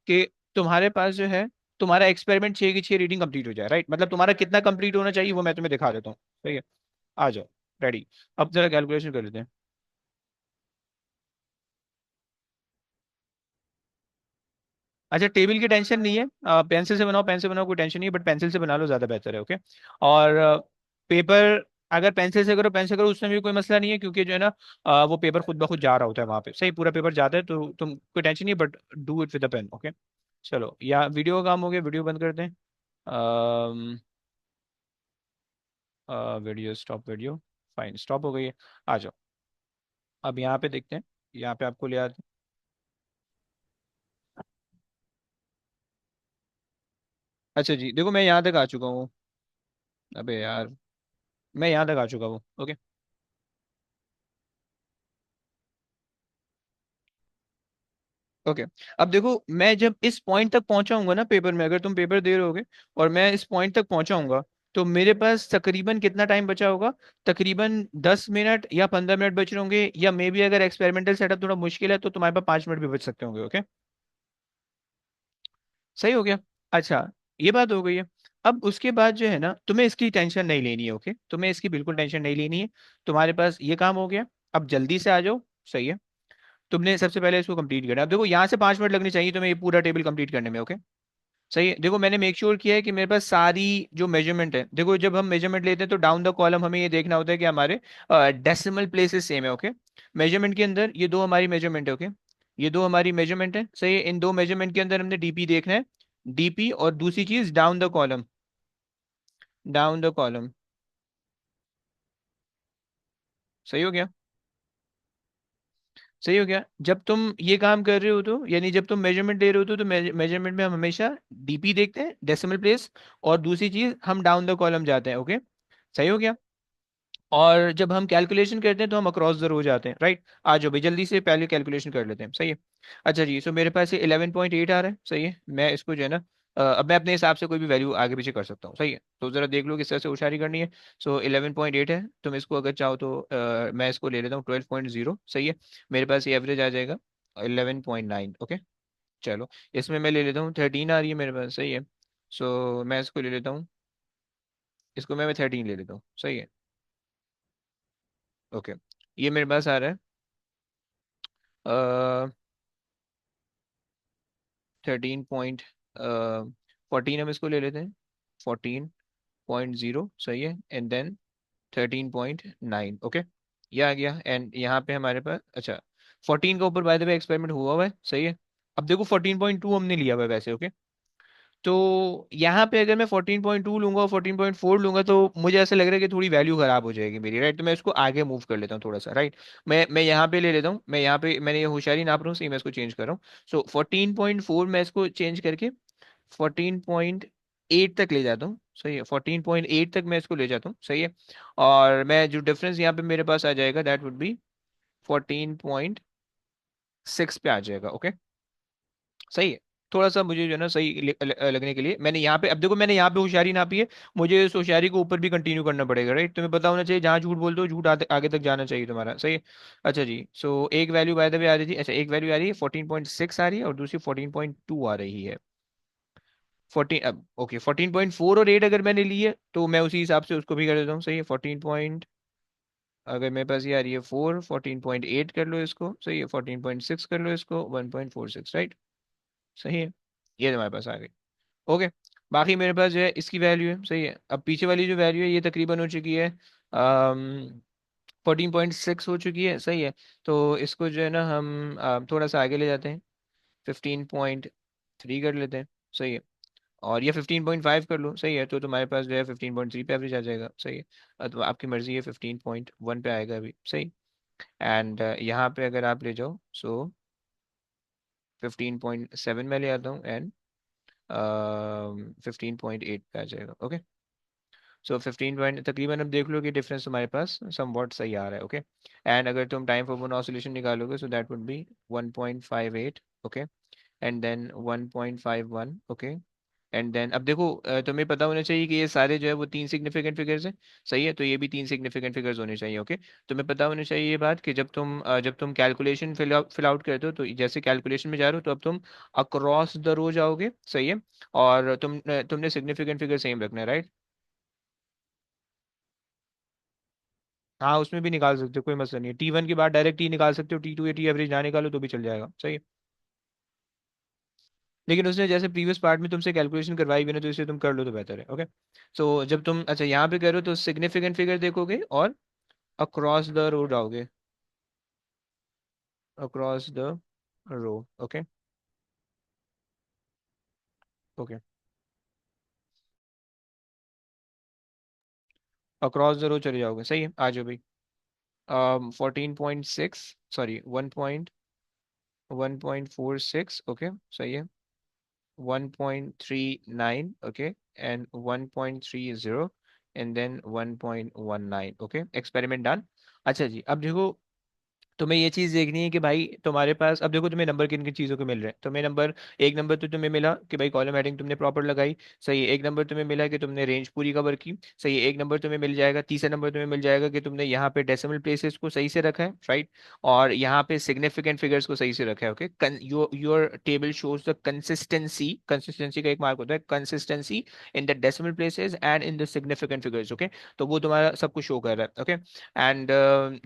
कि तुम्हारे पास जो है, तुम्हारा एक्सपेरिमेंट 6 की 6 रीडिंग कंप्लीट हो जाए, राइट? मतलब तुम्हारा कितना कंप्लीट होना चाहिए वो मैं तुम्हें दिखा देता हूँ। सही है, आ जाओ। रेडी। अब जरा कैलकुलेशन कर लेते हैं। अच्छा, टेबल की टेंशन नहीं है, पेंसिल से बनाओ, पेन से बनाओ, कोई टेंशन नहीं है, बट पेंसिल से बना लो, ज्यादा बेहतर है, ओके? और पेपर अगर पेंसिल से करो, पेन से करो, उसमें भी कोई मसला नहीं है, क्योंकि जो है ना वो पेपर खुद ब खुद जा रहा होता है वहां पे, सही पूरा पेपर जाता है, तो तुम कोई टेंशन नहीं, but do it with the pen, okay? चलो, या वीडियो का काम हो गया, वीडियो बंद करते हैं। Video stop, video fine, stop हो गई है। आ जाओ, अब यहाँ पे देखते हैं, यहाँ पे आपको ले आते हैं। अच्छा जी, देखो मैं यहाँ तक आ चुका हूँ। अबे यार, मैं यहाँ तक आ चुका हूँ, ओके? ओके, अब देखो मैं जब इस पॉइंट तक पहुंचाऊंगा ना पेपर में, अगर तुम पेपर दे रहे होगे और मैं इस पॉइंट तक पहुंचाऊंगा, तो मेरे पास तकरीबन कितना टाइम बचा होगा? तकरीबन 10 मिनट या 15 मिनट बच रहे होंगे, या मे बी अगर एक्सपेरिमेंटल सेटअप थोड़ा मुश्किल है तो तुम्हारे पास 5 मिनट भी बच सकते होंगे, ओके? सही हो गया। अच्छा, ये बात हो गई है। अब उसके बाद जो है ना, तुम्हें इसकी टेंशन नहीं लेनी है, ओके? तुम्हें इसकी बिल्कुल टेंशन नहीं लेनी है। तुम्हारे पास ये काम हो गया। अब जल्दी से आ जाओ। सही है, तुमने सबसे पहले इसको कंप्लीट करना है। अब देखो यहाँ से 5 मिनट लगने चाहिए तुम्हें ये पूरा टेबल कंप्लीट करने में, ओके? सही है, देखो मैंने मेक श्योर किया है कि मेरे पास सारी जो मेजरमेंट है, देखो जब हम मेजरमेंट लेते हैं तो डाउन द कॉलम हमें ये देखना होता है कि हमारे डेसिमल प्लेसेस सेम है, ओके? मेजरमेंट के अंदर ये दो हमारी मेजरमेंट है, ओके? ये दो हमारी मेजरमेंट है, सही है। इन दो मेजरमेंट के अंदर हमने डीपी देखना है, डीपी, और दूसरी चीज down the column, down the column. सही हो गया, सही हो गया। जब तुम ये काम कर रहे हो तो यानी जब तुम मेजरमेंट ले रहे हो तो मेजरमेंट में हम हमेशा डीपी देखते हैं, डेसिमल प्लेस, और दूसरी चीज हम डाउन द कॉलम जाते हैं, ओके? सही हो गया। और जब हम कैलकुलेशन करते हैं तो हम अक्रॉस ज़रूर हो जाते हैं, राइट? आ जाओ भाई, जल्दी से पहले कैलकुलेशन कर लेते हैं, सही है। अच्छा जी, सो मेरे पास ये 11.8 आ रहा है, सही है। मैं इसको जो है ना अब मैं अपने हिसाब से कोई भी वैल्यू आगे पीछे कर सकता हूँ, सही है। तो ज़रा देख लो किस तरह से होशियारी करनी है। सो 11.8 है, तुम इसको अगर चाहो तो मैं इसको ले लेता हूँ 12.0, सही है। मेरे पास ये एवरेज आ जाएगा 11.9, ओके? चलो, इसमें मैं ले लेता हूँ 13 आ रही है मेरे पास, सही है। सो मैं इसको ले लेता हूँ, इसको मैं 13 ले लेता हूँ, सही है। ओके, ये मेरे पास आ रहा है 13.14, हम इसको ले लेते हैं 14.0, सही है। And then 13.9, okay? ये आ गया। एंड यहाँ पे हमारे पास, अच्छा, 14 का ऊपर बाय द वे एक्सपेरिमेंट हुआ हुआ है, सही है। अब देखो 14.2 हमने लिया हुआ है वैसे, ओके? तो यहाँ पे अगर मैं 14.2 लूंगा और 14.4 लूंगा तो मुझे ऐसा लग रहा है कि थोड़ी वैल्यू खराब हो जाएगी मेरी, राइट? तो मैं इसको आगे मूव कर लेता हूँ थोड़ा सा, राइट? मैं यहाँ पे ले लेता हूँ, मैं यहाँ पे मैंने ये होशियारी नाप रहा हूँ, सही, मैं इसको चेंज कर रहा हूँ। सो 14.4 मैं इसको चेंज करके 14.8 तक ले जाता हूँ, सही है। 14.8 तक मैं इसको ले जाता हूँ, सही है। और मैं जो डिफरेंस यहाँ पे मेरे पास आ जाएगा, दैट वुड बी 14.6 पे आ जाएगा, ओके? सही है। थोड़ा सा मुझे जो है ना सही लगने के लिए मैंने यहाँ पे, अब देखो मैंने यहाँ पे होशियारी नापी है, मुझे इस होशियारी को ऊपर भी कंटिन्यू करना पड़ेगा, राइट? तुम्हें पता होना चाहिए जहाँ झूठ बोलते हो झूठ आगे आगे तक जाना चाहिए तुम्हारा, सही है। अच्छा जी, सो एक वैल्यू बाय द वे आ रही थी, अच्छा एक वैल्यू आ रही है 14.6 आ रही है, और दूसरी 14.2 आ रही है। 14, अब ओके, 14.4 और 8 अगर मैंने ली है तो मैं उसी हिसाब से उसको भी कर देता हूँ, सही है। 14 पॉइंट, अगर मेरे पास ये आ रही है 14.8 कर लो इसको, सही है। 14.6 कर लो इसको, 1.46, राइट? सही है, ये तुम्हारे पास आ गई, ओके? बाकी मेरे पास जो है इसकी वैल्यू है, सही है। अब पीछे वाली जो वैल्यू है ये तकरीबन हो चुकी है 14.6 हो चुकी है, सही है। तो इसको जो है ना हम थोड़ा सा आगे ले जाते हैं, 15.3 कर लेते हैं, सही है। और ये 15.5 कर लो, सही है। तो तुम्हारे पास जो है 15.3 पे एवरेज आ जाएगा, सही है। तो आपकी मर्जी है, 15.1 पे आएगा अभी, सही। एंड यहाँ पे अगर आप ले जाओ, सो 15.7 में ले आता हूँ, एंड 15.8 पे आ जाएगा, ओके? सो 15 पॉइंट तकरीबन, अब देख लो कि डिफरेंस तुम्हारे पास सम वॉट सही आ रहा है, ओके? एंड अगर तुम टाइम फॉर मोन ऑसिलेशन निकालोगे, so that would be 1.58, okay? And then 1.51, okay? And then अब देखो तुम्हें पता होना चाहिए कि ये सारे जो है वो तीन सिग्निफिकेंट फिगर्स हैं, सही है, तो ये भी तीन सिग्निफिकेंट फिगर्स होने चाहिए, ओके। तुम्हें पता होना चाहिए ये बात कि जब तुम कैलकुलेशन फिल आउट करते हो, तो जैसे कैलकुलेशन में जा रहे हो तो अब तुम अक्रॉस द रो जाओगे, सही है। और तुमने सिग्निफिकेंट फिगर सेम रखना है, राइट। हाँ, उसमें भी निकाल सकते हो, कोई मसला नहीं है। T1 के बाद डायरेक्ट टी निकाल सकते हो, T2 या टी एवरेज ना निकालो तो भी चल जाएगा, सही है। लेकिन उसने जैसे प्रीवियस पार्ट में तुमसे कैलकुलेशन करवाई भी ना, तो इसे तुम कर लो तो बेहतर है, ओके। सो जब तुम अच्छा यहाँ पे करो तो सिग्निफिकेंट फिगर देखोगे और अक्रॉस द रोड आओगे, across the row, okay. Okay, across the row चले जाओगे, सही है, आ जाओ भाई। 14.6, सॉरी 1.46, ओके, सही है। 1.39, okay, and 1.30, and then 1.19, okay, experiment done। अच्छा जी, अब देखो तुम्हें ये चीज देखनी है कि भाई तुम्हारे पास, अब देखो तुम्हें नंबर किन किन चीजों के मिल रहे हैं। तुम्हें नंबर, एक नंबर तो तुम्हें मिला कि भाई कॉलम हेडिंग तुमने प्रॉपर लगाई, सही है। एक नंबर तुम्हें मिला कि तुमने रेंज पूरी कवर की, सही है। एक नंबर तुम्हें मिल जाएगा, तीसरा नंबर तुम्हें मिल जाएगा कि तुमने यहाँ पे डेसिमल प्लेसेस को सही से रखा है, राइट। और यहाँ पे सिग्निफिकेंट फिगर्स को सही से रखा है, okay. Your table shows the consistency, consistency का एक मार्क होता है consistency in the decimal places and in the significant figures, okay. तो वो तुम्हारा सब कुछ शो कर रहा है, ओके। एंड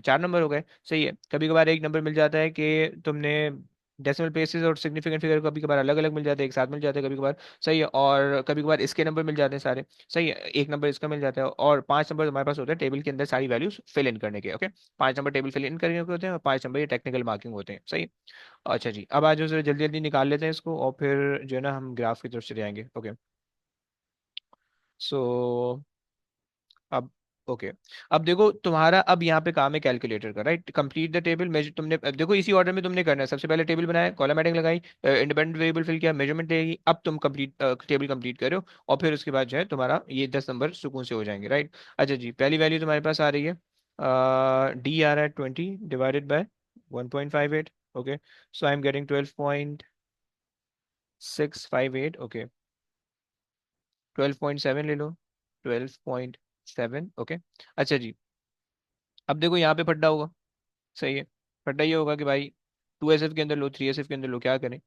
चार नंबर हो गए, सही है। कभी कभार एक नंबर मिल जाता है कि तुमने डेसिमल प्लेसेस और सिग्निफिकेंट फिगर कभी कभार अलग अलग मिल जाते हैं, एक साथ मिल जाते हैं कभी कभार, सही है। और कभी कभार इसके नंबर मिल जाते हैं सारे, सही है, एक नंबर इसका मिल जाता है। और पांच नंबर तुम्हारे पास होते हैं टेबल के अंदर सारी वैल्यूज फिल इन करने के, ओके। पांच नंबर टेबल फिल इन करने के होते हैं और पांच नंबर ये टेक्निकल मार्किंग होते हैं, सही है। अच्छा जी, अब आज जरा जल्दी जल्दी निकाल लेते हैं इसको और फिर जो है ना हम ग्राफ की तरफ चले जाएंगे, ओके। सो अब ओके, अब देखो तुम्हारा अब यहाँ पे काम है कैलकुलेटर का, right. Complete the table measure, तुमने अब देखो इसी ऑर्डर में तुमने करना है। सबसे पहले टेबल बनाया, कॉलम हेडिंग लगाई, इंडिपेंडेंट वेरिएबल फिल किया, मेजरमेंट लेगी, अब तुम कंप्लीट टेबल कंप्लीट करो। और फिर उसके बाद जो है तुम्हारा ये 10 नंबर सुकून से हो जाएंगे, राइट। अच्छा जी, पहली वैल्यू तुम्हारे पास आ रही है, डी आ रहा है 20 divided by 1.58, okay. So I am getting 12.658, okay. 12.7 ले लो, 12.7, ओके। अच्छा जी, अब देखो यहाँ पे फड्डा होगा, सही है। फड्डा ये होगा कि भाई 2 SF के अंदर लो, 3 SF के अंदर लो, क्या करें।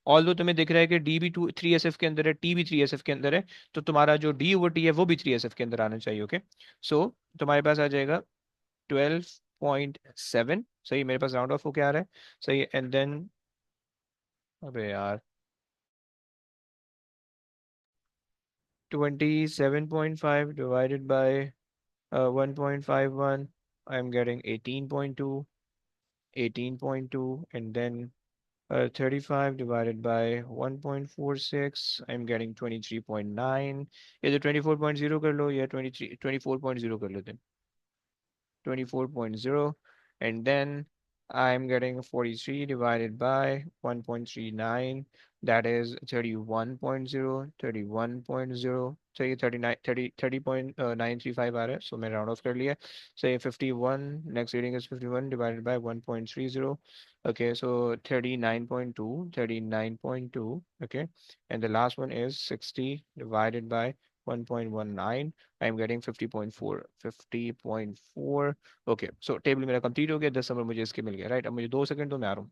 ऑल दो तुम्हें दिख रहा है कि डी भी 3 SF के अंदर है, टी भी 3 SF के अंदर है, तो तुम्हारा जो डी है वो भी 3 SF के अंदर आना चाहिए, ओके। सो तुम्हारे पास आ जाएगा 12.7, सही, मेरे पास राउंड ऑफ होके आ रहा है, सही है। एंड देन अबे यार 27.5 divided by 1.51, I am getting 18.2, 18.2, and then 35 divided by 1.46, I'm getting 23.9। ये तो 24.0 कर लो या 24.0 कर लेते हैं, 24.0, and then I'm getting 43 divided by 1.39, that is 31.0, 31.0, चाहिए 39, 30.935 आ रहा है, so मैं राउंड ऑफ कर लिया। say 51, next reading is 51 divided by 1.30, okay, so 39.2, 39.2, okay, and the last one is 60 divided by 1.19, I'm getting 50.4, 50.4, okay. So table मेरा complete हो गया, 10 number मुझे इसके मिल गया, राइट। अब मुझे 2 सेकंड तो मैं आ रहा हूँ।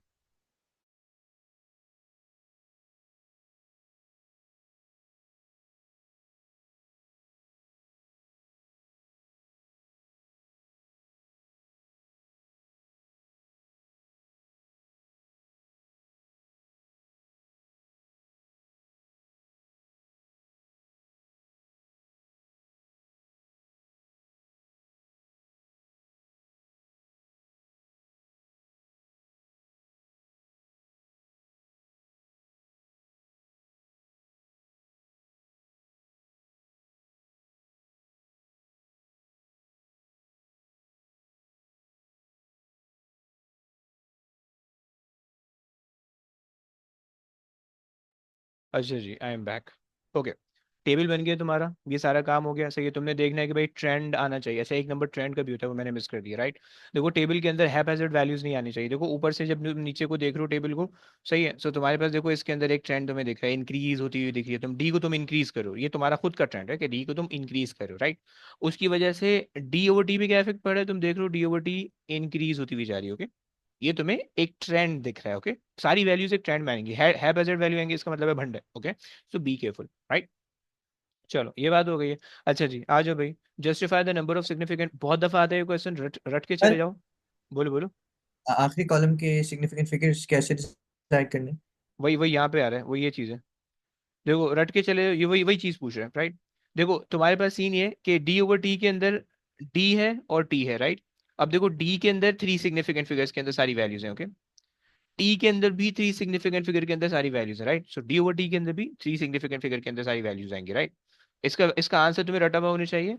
अच्छा जी, I am back, okay. Table बन गया तुम्हारा, ये सारा काम हो गया, सही है। तुमने देखना है कि भाई ट्रेंड आना चाहिए, ऐसा एक नंबर ट्रेंड का भी होता है, वो मैंने मिस कर दिया, राइट। देखो टेबल के अंदर हैप्पैज़ार्ड वैल्यूज नहीं आनी चाहिए। देखो ऊपर से जब तुम नीचे को देख रहे हो टेबल को, सही है, सो तुम्हारे पास देखो इसके अंदर एक ट्रेंड तुम्हें दिख रहा है, इंक्रीज होती हुई दिख रही है। तुम डी को तुम इंक्रीज करो, ये तुम्हारा खुद का ट्रेंड है कि डी को तुम इंक्रीज करो, राइट। उसकी वजह से डी ओवर टी पे क्या इफेक्ट पड़ रहा है, तुम देख रहे हो डी ओवर टी इंक्रीज होती हुई जा रही है, ओके। ये तुम्हें एक ट्रेंड दिख रहा है, ओके। सारी वैल्यूज एक ट्रेंड में आएंगी, है बजट वैल्यू आएंगे, इसका मतलब है भंड है, okay. So be careful, right. चलो ये बात हो गई है। अच्छा जी आ जाओ भाई। Justify the number of significant, बहुत दफा आता है ये क्वेश्चन, रट रट के चले सर, जाओ। बोलो बोलो। आखिरी कॉलम के सिग्निफिकेंट फिगर्स कैसे डिसाइड करने? वही वही यहाँ पे आ रहा है, वही ये चीज है। देखो रट के चले, ये वही वही चीज पूछ रहे हैं, राइट। देखो तुम्हारे पास सीन ये है कि डी ओवर टी के अंदर डी है और टी है, राइट। अब देखो डी के अंदर थ्री सिग्निफिकेंट फिगर्स के अंदर सारी वैल्यूज हैं, ओके। टी के अंदर भी थ्री सिग्निफिकेंट फिगर के अंदर सारी वैल्यूज है, राइट। सो डी ओवर टी के अंदर भी थ्री सिग्निफिकेंट फिगर के अंदर सारी वैल्यूज आएंगी, राइट। इसका इसका आंसर तुम्हें रटा हुआ होना चाहिए।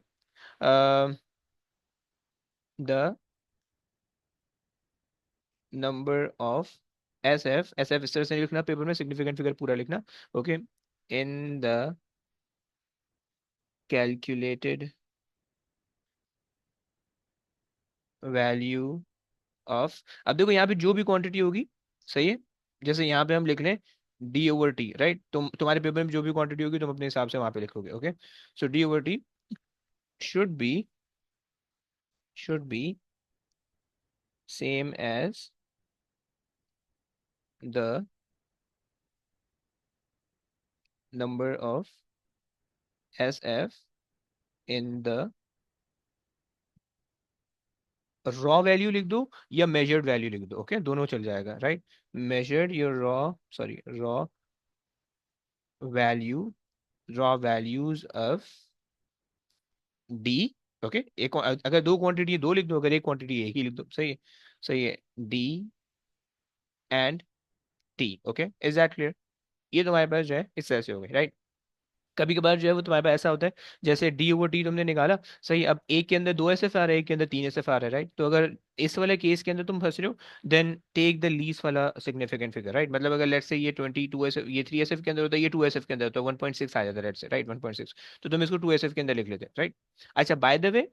The number of S F इस तरह से नहीं लिखना पेपर में, सिग्निफिकेंट फिगर पूरा लिखना, okay. In the calculated value of, अब देखो यहाँ पे जो भी क्वांटिटी होगी, सही है, जैसे यहाँ पे हम लिख लें डी ओवर टी, राइट। तुम्हारे पेपर में जो भी क्वांटिटी होगी तुम अपने हिसाब से वहां पे लिखोगे, okay. So D over T should be should be same as the number of S F in the, raw value लिख दो या मेजर्ड वैल्यू लिख दो, ओके, दोनों चल जाएगा, right. Measured your raw, sorry raw value, raw values of D, okay. एक अगर दो क्वांटिटी है दो लिख दो, अगर एक क्वांटिटी है एक ही लिख दो, सही है। सही है, D and T, okay. Is that clear? ये तुम्हारे पास जो है इस तरह से हो गई, राइट। कभी कभार जो है वो तुम्हारे पास ऐसा होता है, जैसे डी ओवर टी तुमने निकाला, सही। अब एक के अंदर दो एस एफ आ रहा है, एक के अंदर तीन एस एफ आ रहा है, राइट। तो अगर इस वाले केस के अंदर तुम फंस रहे हो, देन टेक द लीस्ट वाला सिग्निफिकेंट फिगर, राइट। मतलब अगर लेट्स से ये 22 एस एफ, ये 3 एस एफ के अंदर होता है, ये 2 एस एफ के अंदर होता है, 1.6 आ जाता है, लेट्स से, राइट, 1.6। तो तुम इसको 2 एस एफ के अंदर लिख लेते हैं, राइट। अच्छा बाय द वे,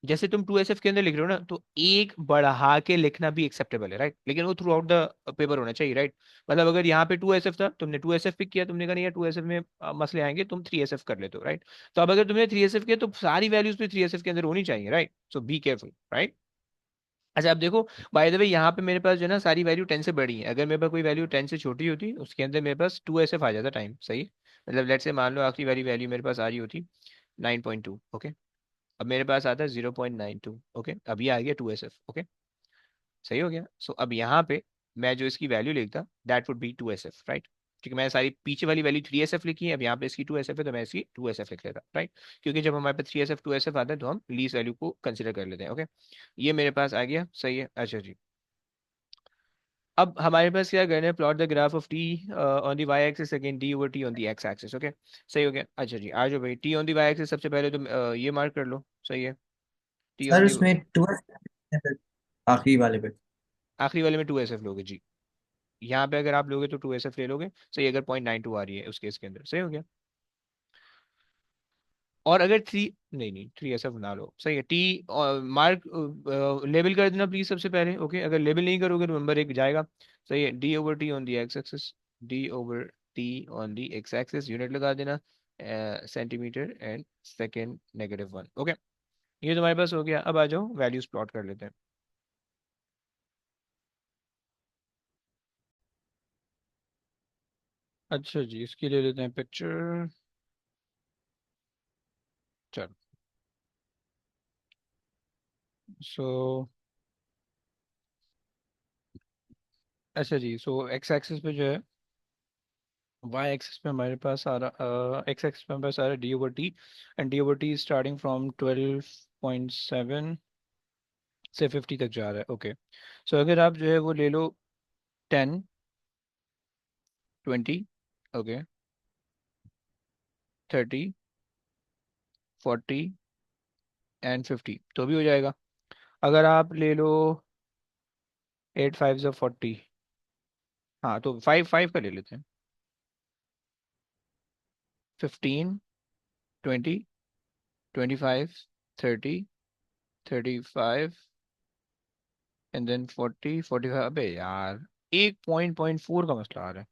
जैसे तुम 2 एस एफ के अंदर लिख रहे हो ना, तो एक बढ़ा के लिखना भी एक्सेप्टेबल है, राइट, लेकिन वो थ्रू आउट द पेपर होना चाहिए, राइट। मतलब अगर यहाँ पे 2 एस एफ था, तुमने 2 एस एफ पिक किया, तुमने कहा नहीं यार 2 एस एफ में मसले आएंगे, तुम 3 एस एफ कर लेते हो, राइट। तो अब अगर तुमने 3 एस एफ किया तो सारी वैल्यूज पे 3 एस एफ के अंदर होनी चाहिए, right. So be careful, right. अच्छा अब देखो, बाय द वे यहाँ पे मेरे पास जो है ना सारी वैल्यू 10 से बड़ी है, अगर मेरे पास कोई वैल्यू 10 से छोटी होती उसके अंदर मेरे पास 2 एस एफ आ जाता टाइम, सही। मतलब लेट्स से मान लो आखिरी वाली वैल्यू मेरे पास आ रही होती 9.2, ओके। अब मेरे पास आता है 0.92, ओके। अब ये आ गया 2 एस एफ, ओके। सही हो गया। सो अब यहाँ पे मैं जो इसकी वैल्यू लिखता, that would B 2 S F, right. क्योंकि मैंने सारी पीछे वाली वैल्यू 3 एस एफ लिखी है, अब यहाँ पे इसकी 2 एस एफ है तो मैं इसकी 2 एस एफ लिख लेता, राइट। क्योंकि जब हमारे पास 3 एस एफ 2 एस एफ आता है तो हम लीस्ट वैल्यू को कंसिडर कर लेते हैं, ओके। ये मेरे पास आ गया, सही है। अच्छा जी, अब हमारे पास क्या करना है, plot the graph of T on the Y axis again D over T on the X axis, okay. सही हो गया। अच्छा जी आ जाओ भाई, T on the Y axis सबसे पहले तुम ये मार्क कर लो, सही है। टी ऑन सर, द उसमें 12 आखिरी वाले पे। आखिरी वाले में 2 एस एफ लोगे जी। यहाँ पे अगर आप लोगे तो 2 एस एफ ले लोगे, सही। अगर 0.92 आ रही है उस केस के अंदर, सही हो गया। और अगर थ्री, नहीं नहीं 3 एस एफ ना लो, सही है। टी मार्क लेबल कर देना प्लीज सबसे पहले, ओके। अगर लेबल नहीं करोगे तो नंबर एक जाएगा, सही है। D over T on the x axis, D over T on the x axis, unit लगा देना सेंटीमीटर एंड सेकेंड -1, ओके। ये तुम्हारे पास हो गया। अब आ जाओ वैल्यूज प्लॉट कर लेते हैं। अच्छा जी, इसकी ले लेते हैं पिक्चर। चलो, सो अच्छा जी, सो एक्स एक्सिस पे जो है, वाई एक्सिस पे हमारे पास आ रहा, एक्स एक्सिस पे हमारे पास आ रहा है D over T, and D over T starting from 12.7 से 50 तक जा रहा है, ओके। सो अगर आप जो है वो ले लो 10, 20, ओके, 30, 40 एंड 50 तो भी हो जाएगा। अगर आप ले लो 8 5 40, हाँ तो 5 5 का ले लेते हैं, 15, 20, 25, 30, 35 एंड देन 40, 45। अबे यार, एक पॉइंट फोर का मसला आ रहा है।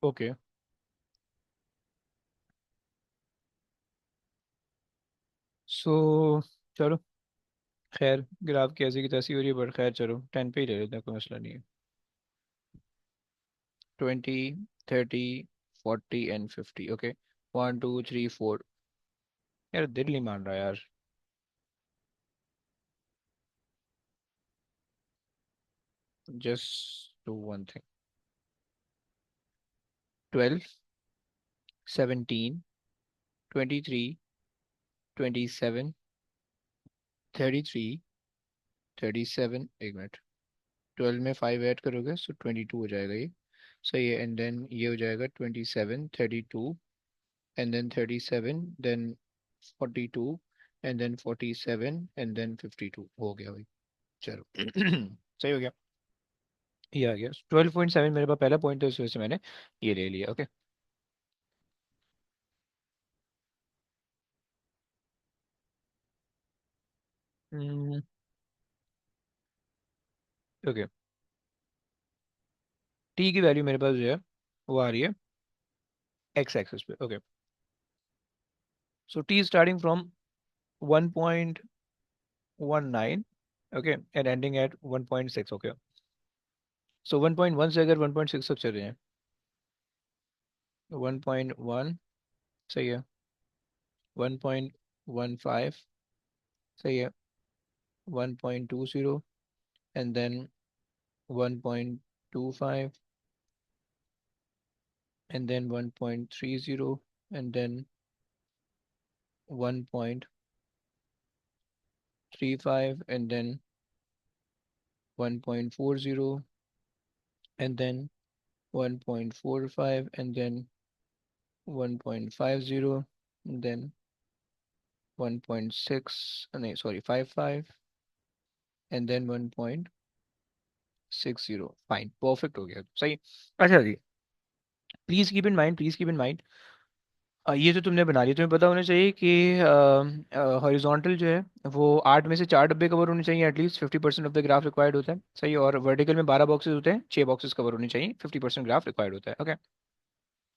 ओके, सो चलो, खैर ग्राफ की ऐसी की तैसी हो रही है, बट खैर चलो 10 पे ही ले लेते हैं, कोई मसला नहीं है। 20, 30, 40 एंड 50। ओके, 1 2 3 4। यार दिल नहीं मान रहा यार। Just do one thing. 12, 17, 23, 27, 33, 37। एक मिनट, 12 में 5 ऐड करोगे सो 22 हो जाएगा ये। सही है, एंड देन ये हो जाएगा 27, 32, and then 37, then 42, and then 47, and then 52 हो गया भाई। चलो सही हो गया। ये आ गया 12.7, मेरे पास पहला पॉइंट है, इस वजह से मैंने ये ले लिया। ओके। ओके, टी की वैल्यू मेरे पास जो है वो आ रही है एक्स एक्सिस पे। Okay, so T starting from 1.19, okay, and ending at 1.6। Okay, so 1.1 से अगर 1.6 तक चल रहे हैं, 1.1 सही है, 1.15 सही है, 1.20, and then 1.25, and then 1.30, and then 1.35, and then 1.40, and then 1.45, and then 1.50, and then 1.6, no, sorry, 55, and then 1.60। Fine, perfect हो गया, सही। अच्छा जी, please keep in mind, please keep in mind, ये तो तुमने बना लिया, तुम्हें पता होना चाहिए कि हॉरिजॉन्टल जो है वो 8 में से 4 डब्बे कवर होने चाहिए, at least 50% of the graph required होता है, सही। और वर्टिकल में 12 बॉक्सेस होते हैं, 6 बॉक्सेस कवर होने चाहिए, 50% ग्राफ रिक्वायर्ड होता है। ओके,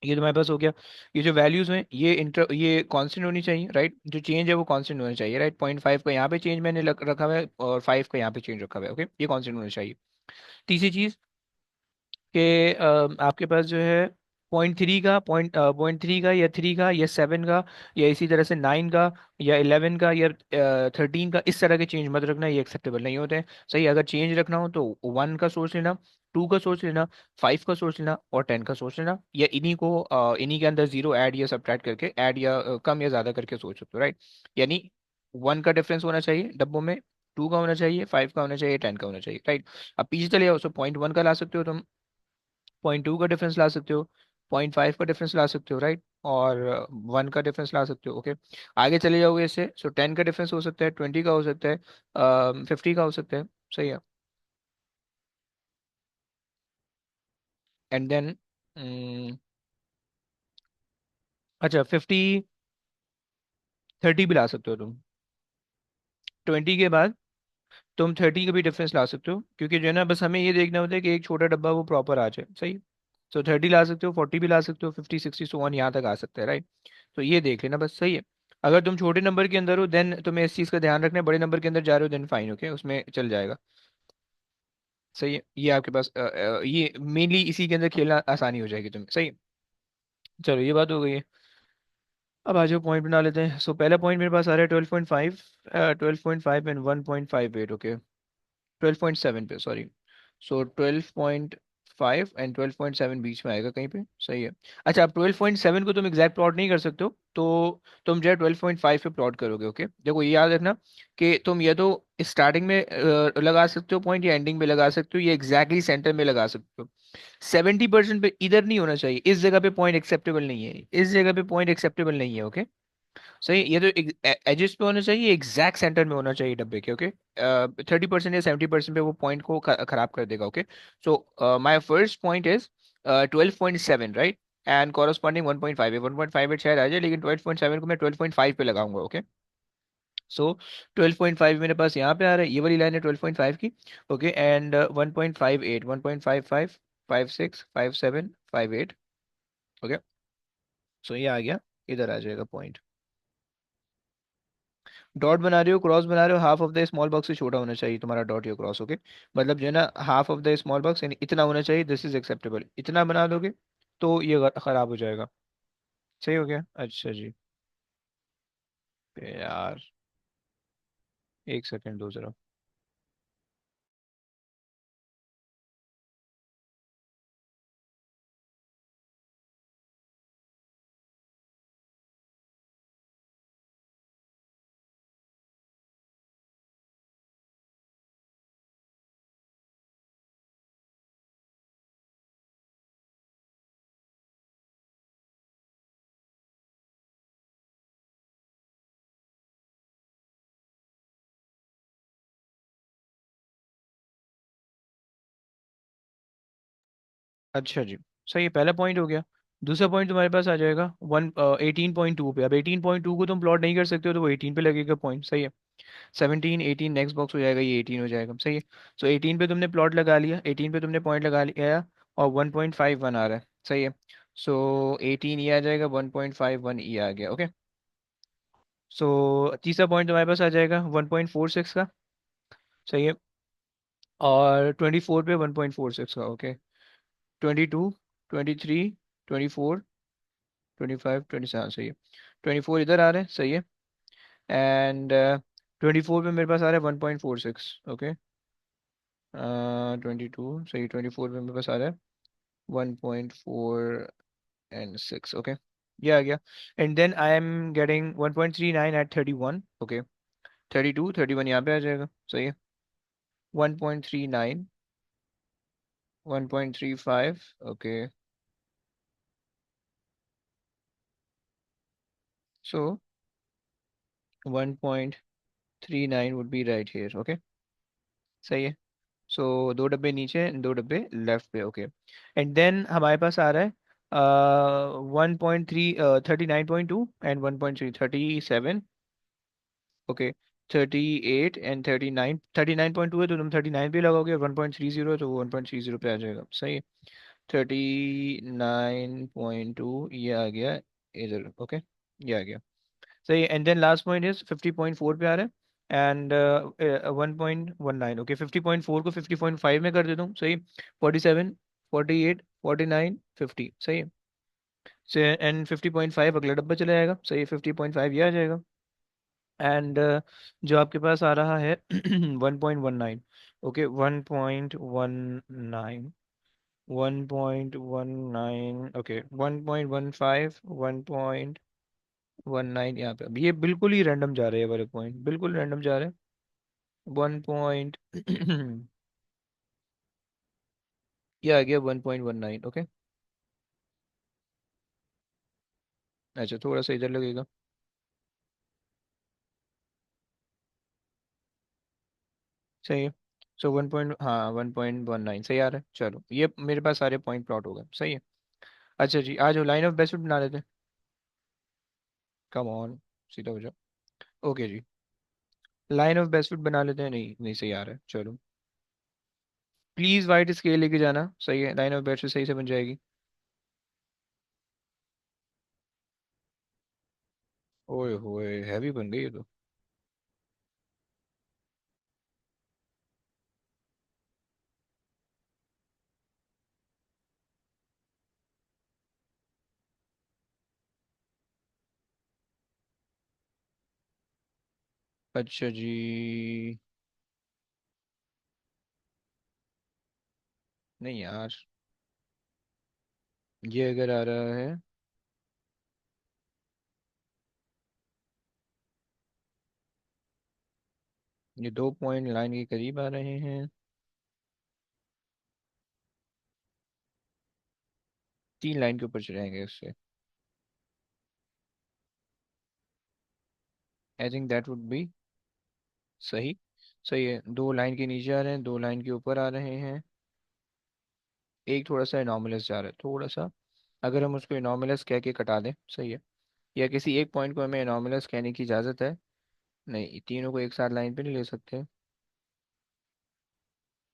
ये तुम्हारे पास हो गया। ये जो वैल्यूज हैं ये कांस्टेंट होनी चाहिए, राइट। जो चेंज है वो कांस्टेंट होना चाहिए, राइट। 0.5 का यहाँ पे चेंज मैंने रखा हुआ है, और 5 का यहाँ पे चेंज रखा हुआ है। ओके, ये कांस्टेंट होना चाहिए। तीसरी चीज कि आपके पास जो है पॉइंट थ्री का या 3 का या 7 का, या इसी तरह से 9 का या 11 का या 13 का, इस तरह के चेंज मत रखना, ये एक्सेप्टेबल नहीं होते हैं, सही। अगर चेंज रखना हो तो 1 का सोच लेना, 2 का सोच लेना, 5 का सोच लेना, और 10 का सोच लेना, या इन्हीं के अंदर जीरो ऐड या सब्ट्रैक्ट करके, ऐड या कम या ज़्यादा करके सोच सकते हो, राइट। यानी 1 का डिफरेंस होना चाहिए डब्बों में, 2 का होना चाहिए, 5 का होना चाहिए, 10 का होना चाहिए, राइट। अब पीछे चले जाओ, सो 0.1 का ला सकते हो तुम, 0.2 का डिफरेंस ला सकते हो, 0.5 का डिफरेंस ला सकते हो, राइट। और 1 का डिफरेंस ला सकते हो। ओके, आगे चले जाओगे इससे, सो 10 का डिफरेंस हो सकता है, 20 का हो सकता है, 50 का हो सकता है, सही है। एंड देन अच्छा, 30 भी ला सकते हो तुम। 20 के बाद तुम 30 का भी डिफरेंस ला सकते हो, क्योंकि जो है ना, बस हमें ये देखना होता है कि एक छोटा डब्बा वो प्रॉपर आ जाए, सही। तो 30 ला सकते हो, 40 भी ला सकते हो, 50 60 सो ऑन यहाँ तक आ सकता है, राइट। तो ये देख लेना बस, सही है। अगर तुम छोटे नंबर के अंदर हो देन तुम्हें इस चीज़ का ध्यान रखना है, बड़े नंबर के अंदर जा रहे हो देन फाइन, ओके, उसमें चल जाएगा, सही है। ये आपके पास ये मेनली इसी के अंदर खेलना आसानी हो जाएगी तुम्हें, सही है। चलो, ये बात हो गई है। अब आ जाओ, पॉइंट बना लेते हैं। सो पहला पॉइंट मेरे पास आ रहा है 12.5, 12.5 एंड 1.58। ओके, 12.7 पे, सॉरी। सो 12.5 एंड 12.7 बीच में आएगा कहीं पे, सही है। अच्छा, अब 12.7 को तुम एग्जैक्ट प्लॉट नहीं कर सकते हो, तो तुम जो है 12.5 पे प्लॉट करोगे। ओके, देखो ये याद रखना कि तुम ये तो स्टार्टिंग में लगा सकते हो पॉइंट, या एंडिंग में लगा सकते हो, या एग्जैक्टली सेंटर में लगा सकते हो। 70% पे इधर नहीं होना चाहिए, इस जगह पे पॉइंट एक्सेप्टेबल नहीं है, इस जगह पे पॉइंट एक्सेप्टेबल नहीं है। ओके, सही, ये तो एजेस पे होना चाहिए, एग्जैक्ट सेंटर में होना चाहिए डब्बे के, ओके। 30% या 70% पे वो पॉइंट को खराब कर देगा, okay. So my first point is 12.7, right. And corresponding 1.5 है, 1.58 शायद आ जाए, लेकिन 12.7 को मैं 12.5 पे लगाऊंगा, ओके। सो 12.5 मेरे पास यहाँ पे आ रहा है, ये वाली लाइन है 12.5 की, ओके। And 1.58, 1.55, 56, 57, 58, okay. सो ये आ गया, इधर आ जाएगा पॉइंट। डॉट बना रहे हो, क्रॉस बना रहे हो, half of the small box से छोटा होना चाहिए तुम्हारा डॉट या क्रॉस, ओके। मतलब जो है ना, half of the small box यानी इतना होना चाहिए, दिस इज एक्सेप्टेबल। इतना बना दोगे तो ये खराब हो जाएगा। सही हो गया, अच्छा जी। यार, एक सेकंड दो जरा। अच्छा जी, सही है, पहला पॉइंट हो गया। दूसरा पॉइंट तुम्हारे पास आ जाएगा 18.2 पे। अब 18.2 को तुम प्लॉट नहीं कर सकते हो, तो वो 18 पे लगेगा पॉइंट, सही है। 17, 18 नेक्स्ट बॉक्स हो जाएगा, ये 18 हो जाएगा, सही है। सो 18 पे तुमने प्लॉट लगा लिया, 18 पे तुमने पॉइंट लगा लिया, और 1.51 आ रहा है, सही है। सो 18 ये आ जाएगा, 1.51 ये आ गया, ओके। सो तीसरा पॉइंट तुम्हारे पास आ जाएगा 1.46 का, सही है। और 24 पे 1.46 का, ओके। 22, 23, 24, 25, 27, सही है। 24 इधर आ रहे हैं, सही है। एंड 24 पे मेरे पास आ रहा है 1.46, ओके। 22 सही, 24 पे मेरे पास आ रहा है 1.4 and 6, ओके। ये आ गया। And then I am getting 1.39 at 31, okay. 32, 31 यहाँ पे आ जाएगा, सही है। 1.39, 1.35, okay. So 1.39 would be right here, okay। सही है। सो दो डब्बे नीचे, दो डब्बे लेफ्ट पे, ओके। एंड देन हमारे पास आ रहा है 1.3, 39.2 एंड 1.3, 37, ओके। 38 एंड 39, 39.2 है तो तुम 39 पे लगाओगे, 1.30 है तो 1.30 पे आ जाएगा, सही है। 39.2 ये आ गया इधर, ओके। ये आ गया, सही है। And then last point is 50.4 पे आ रहा है, एंड 1.19, ओके। 50.4 को 50.5 में कर देता हूँ, सही। 47, 48, 49, 50, सही है। से एंड 50.5 अगला डब्बा चला जाएगा, सही। 50.5 ये आ जाएगा। एंड जो आपके पास आ रहा है 1.19, ओके। 1.19, 1.19, ओके। 1.15, 1.19 यहाँ पे। अब ये बिल्कुल ही रैंडम जा रहे हैं वाले पॉइंट, बिल्कुल रैंडम जा रहे हैं। 1 पॉइंट ये आ गया 1.19, ओके। अच्छा, थोड़ा सा इधर लगेगा, सही है। सो 1.19 सही आ रहा है, चलो ये मेरे पास सारे पॉइंट प्लॉट हो गए, सही है। अच्छा जी, आज लाइन ऑफ बेस्ट बना लेते हैं, कम ऑन, सीधा हो जाओ। ओके जी, लाइन ऑफ बेस्ट बना लेते हैं, नहीं नहीं सही आ रहा है, चलो। प्लीज वाइट स्केल लेके जाना, सही है, लाइन ऑफ बेस्ट सही से बन जाएगी। ओए होए, हैवी बन गई ये तो। अच्छा जी, नहीं यार, ये अगर आ रहा है, ये 2 पॉइंट लाइन के करीब आ रहे हैं, 3 लाइन के ऊपर चढ़ाएंगे उससे। I think that would B सही। सही है, दो लाइन के नीचे आ रहे हैं, दो लाइन के ऊपर आ रहे हैं, एक थोड़ा सा एनॉमलस जा रहा है थोड़ा सा। अगर हम उसको एनॉमलस कह के कटा दें, सही है, या किसी एक पॉइंट को हमें एनॉमलस कहने की इजाज़त है। नहीं, तीनों को एक साथ लाइन पे नहीं ले सकते।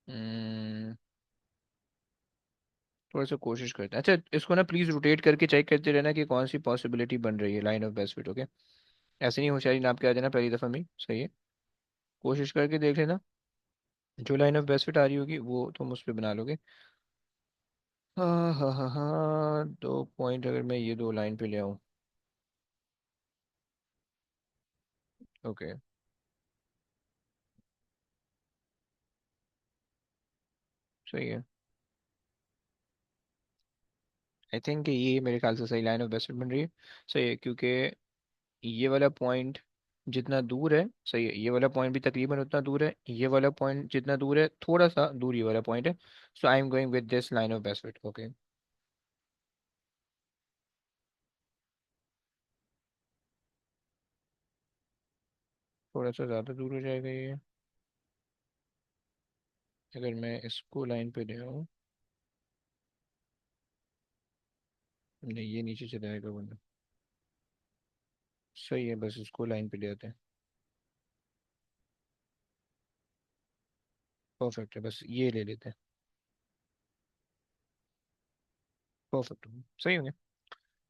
हम्म, थोड़ा सा कोशिश करते हैं। अच्छा, इसको ना प्लीज़ रोटेट करके चेक करते रहना कि कौन सी पॉसिबिलिटी बन रही है line of best fit, okay. ऐसे नहीं होशियारी नाप के आ जाना पहली दफ़ा में ही, सही है। कोशिश करके देख लेना, जो लाइन ऑफ बेस्ट फिट आ रही होगी वो तुम उस पर बना लोगे। हाँ हाँ हाँ हाँ, दो पॉइंट अगर मैं ये दो लाइन पे ले आऊँ, ओके। सही है, आई थिंक ये मेरे ख्याल से सही लाइन ऑफ बेस्ट फिट बन रही है। सही है, क्योंकि ये वाला पॉइंट जितना दूर है, सही है, ये वाला पॉइंट भी तकरीबन उतना दूर है, ये वाला पॉइंट जितना दूर है थोड़ा सा दूर ये वाला पॉइंट है। So I am going with this line of best fit, okay. थोड़ा सा ज़्यादा दूर हो जाएगा ये, अगर मैं इसको लाइन पे ले आऊँ। नहीं, ये नीचे चला जाएगा वरना। सही है, बस इसको लाइन पे ले आते हैं। परफेक्ट है, बस ये ले लेते हैं। परफेक्ट, सही हो गया।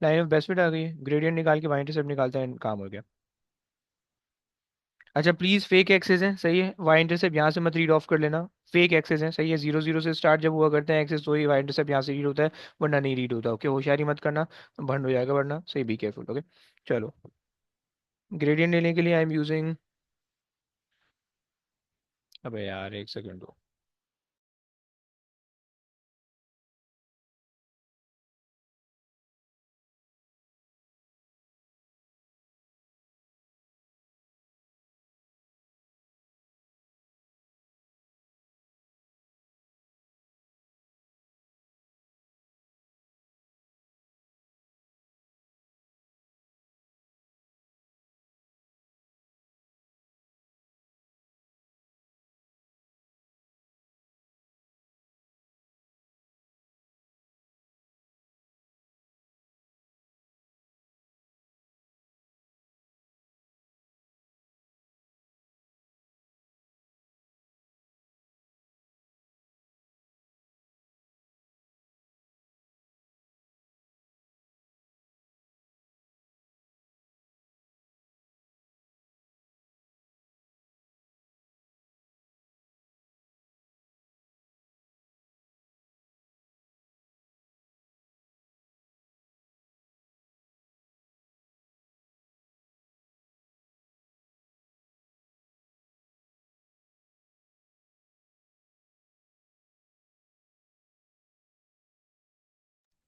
लाइन ऑफ बेस्ट फिट आ गई है, ग्रेडियंट निकाल के वाई इंटरसेप्ट निकालते हैं, काम हो गया। अच्छा प्लीज, फेक एक्सेस हैं, सही है, वाई इंटरसेप्ट यहाँ से मत रीड ऑफ कर लेना। फेक एक्सेस हैं, सही है, जीरो जीरो से स्टार्ट जब हुआ करते हैं एक्सेस तो ही वाई इंटरसेप्ट यहाँ से रीड होता है, वरना नहीं रीड होता, ओके। होशियारी मत करना, भंड हो जाएगा वरना, सही, बी केयरफुल, ओके। चलो, ग्रेडियंट लेने के लिए आई एम यूजिंग, अबे यार एक second.